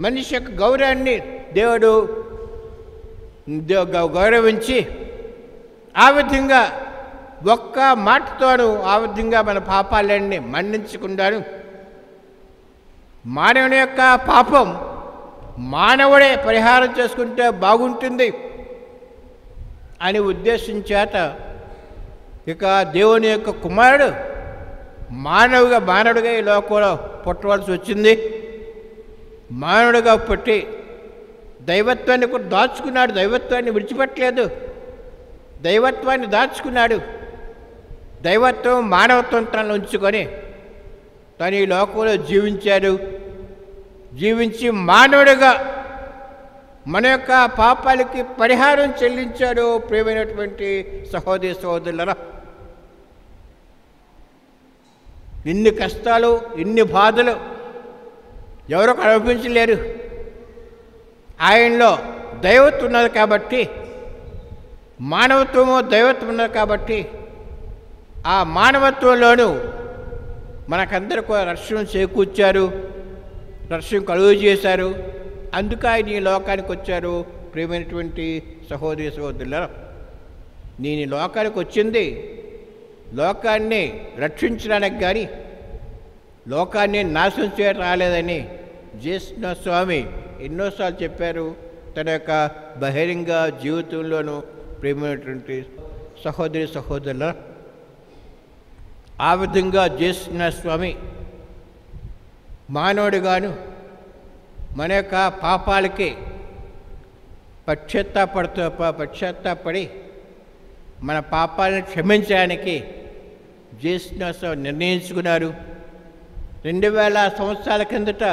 మనిషి యొక్క గౌరవాన్ని దేవుడు గౌరవించి ఆ విధంగా ఒక్క మాటతోనూ ఆ విధంగా మన పాపాలన్నీ మన్నించుకున్నాడు. మానవుని యొక్క పాపం మానవుడే పరిహారం చేసుకుంటే బాగుంటుంది అని ఉద్దేశించేత ఇక దేవుని యొక్క కుమారుడు మానవుడిగా ఈ లోకంలో పుట్టవలసి వచ్చింది. మానవుడిగా పుట్టి దైవత్వాన్ని కూడా దాచుకున్నాడు, దైవత్వాన్ని విడిచిపెట్టలేదు, దైవత్వాన్ని దాచుకున్నాడు. దైవత్వం మానవత్వం తనలో ఉంచుకొని తను ఈ లోకంలో జీవించాడు. జీవించి మానవుడిగా మన యొక్క పాపాలకి పరిహారం చెల్లించాడు. ప్రియమైనటువంటి సహోదరి సహోదరులరా, ఇన్ని కష్టాలు, ఇన్ని బాధలు ఎవరో అనుభవించలేరు. ఆయనలో దైవత్వం ఉన్నది కాబట్టి, మానవత్వము దైవత్వం ఉన్నది కాబట్టి, ఆ మానవత్వంలోనూ మనకందరికీ రక్షణ చేకూర్చారు, రక్షణ కలుగు చేశారు. అందుకు ఆయన ఈ లోకానికి వచ్చారు. ప్రియమైనటువంటి సహోదరి సహోదరులారా, నేను ఈ లోకానికి వచ్చింది లోకాన్ని రక్షించడానికి కానీ లోకాన్ని నాశనం చేయడం రాలేదని జేసున స్వామి ఎన్నోసార్లు చెప్పారు తన యొక్క బహిరంగ జీవితంలోనూ. ప్రియమైనటువంటి సహోదరి సహోదరుల, ఆ విధంగా జేసున స్వామి మానవుడిగాను మన యొక్క పాపాలకి పశ్చాత్తాపడి మన పాపాలను క్షమించడానికి జేసున స్వామి నిర్ణయించుకున్నారు. 2000 సంవత్సరాల కిందట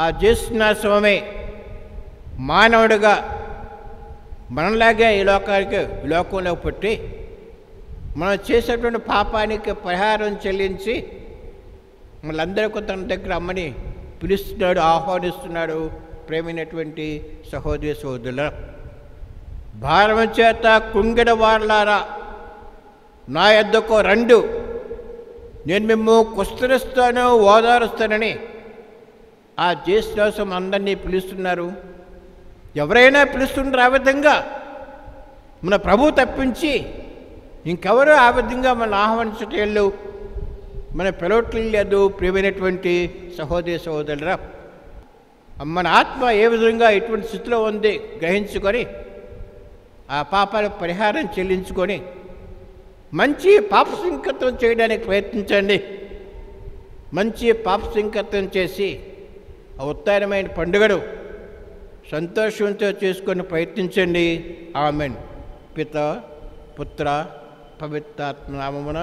ఆ జేసున స్వామి మానవుడిగా మనలాగే ఈ లోకంలో పుట్టి మనం చేసేటువంటి పాపానికి పరిహారం చెల్లించి మనందరికీ తన దగ్గర అమ్మని పిలుస్తున్నాడు, ఆహ్వానిస్తున్నాడు. ప్రేమైనటువంటి సహోదరి సహోదరుల, భారం చేత కుంగిన వారలారా నా యొద్దకు రండు, నేను మిమ్మల్ని కుస్తరిస్తాను, ఓదారుస్తానని ఆ జేసుదాసం అందరినీ పిలుస్తున్నారు. ఎవరైనా పిలుస్తున్నారు. ఆ విధంగా మన ప్రభు తప్పించి ఇంకెవరూ ఆ విధంగా మన ఆహ్వానించటం మన పిలవట్లేదు లేదు. ప్రియమైనటువంటి సహోదరి సహోదరులరా, మన ఆత్మ ఏ విధంగా ఎటువంటి స్థితిలో ఉంది గ్రహించుకొని ఆ పాపాల పరిహారం చెల్లించుకొని మంచి పాప సంకల్పం చేయడానికి ప్రయత్నించండి. మంచి పాప సంకల్పం చేసి ఆ ఉత్తరమైన పండుగను సంతోషంతో చేసుకొని ప్రయత్నించండి. ఆమెన్. పిత పుత్ర పవిత్రాత్మ నామమున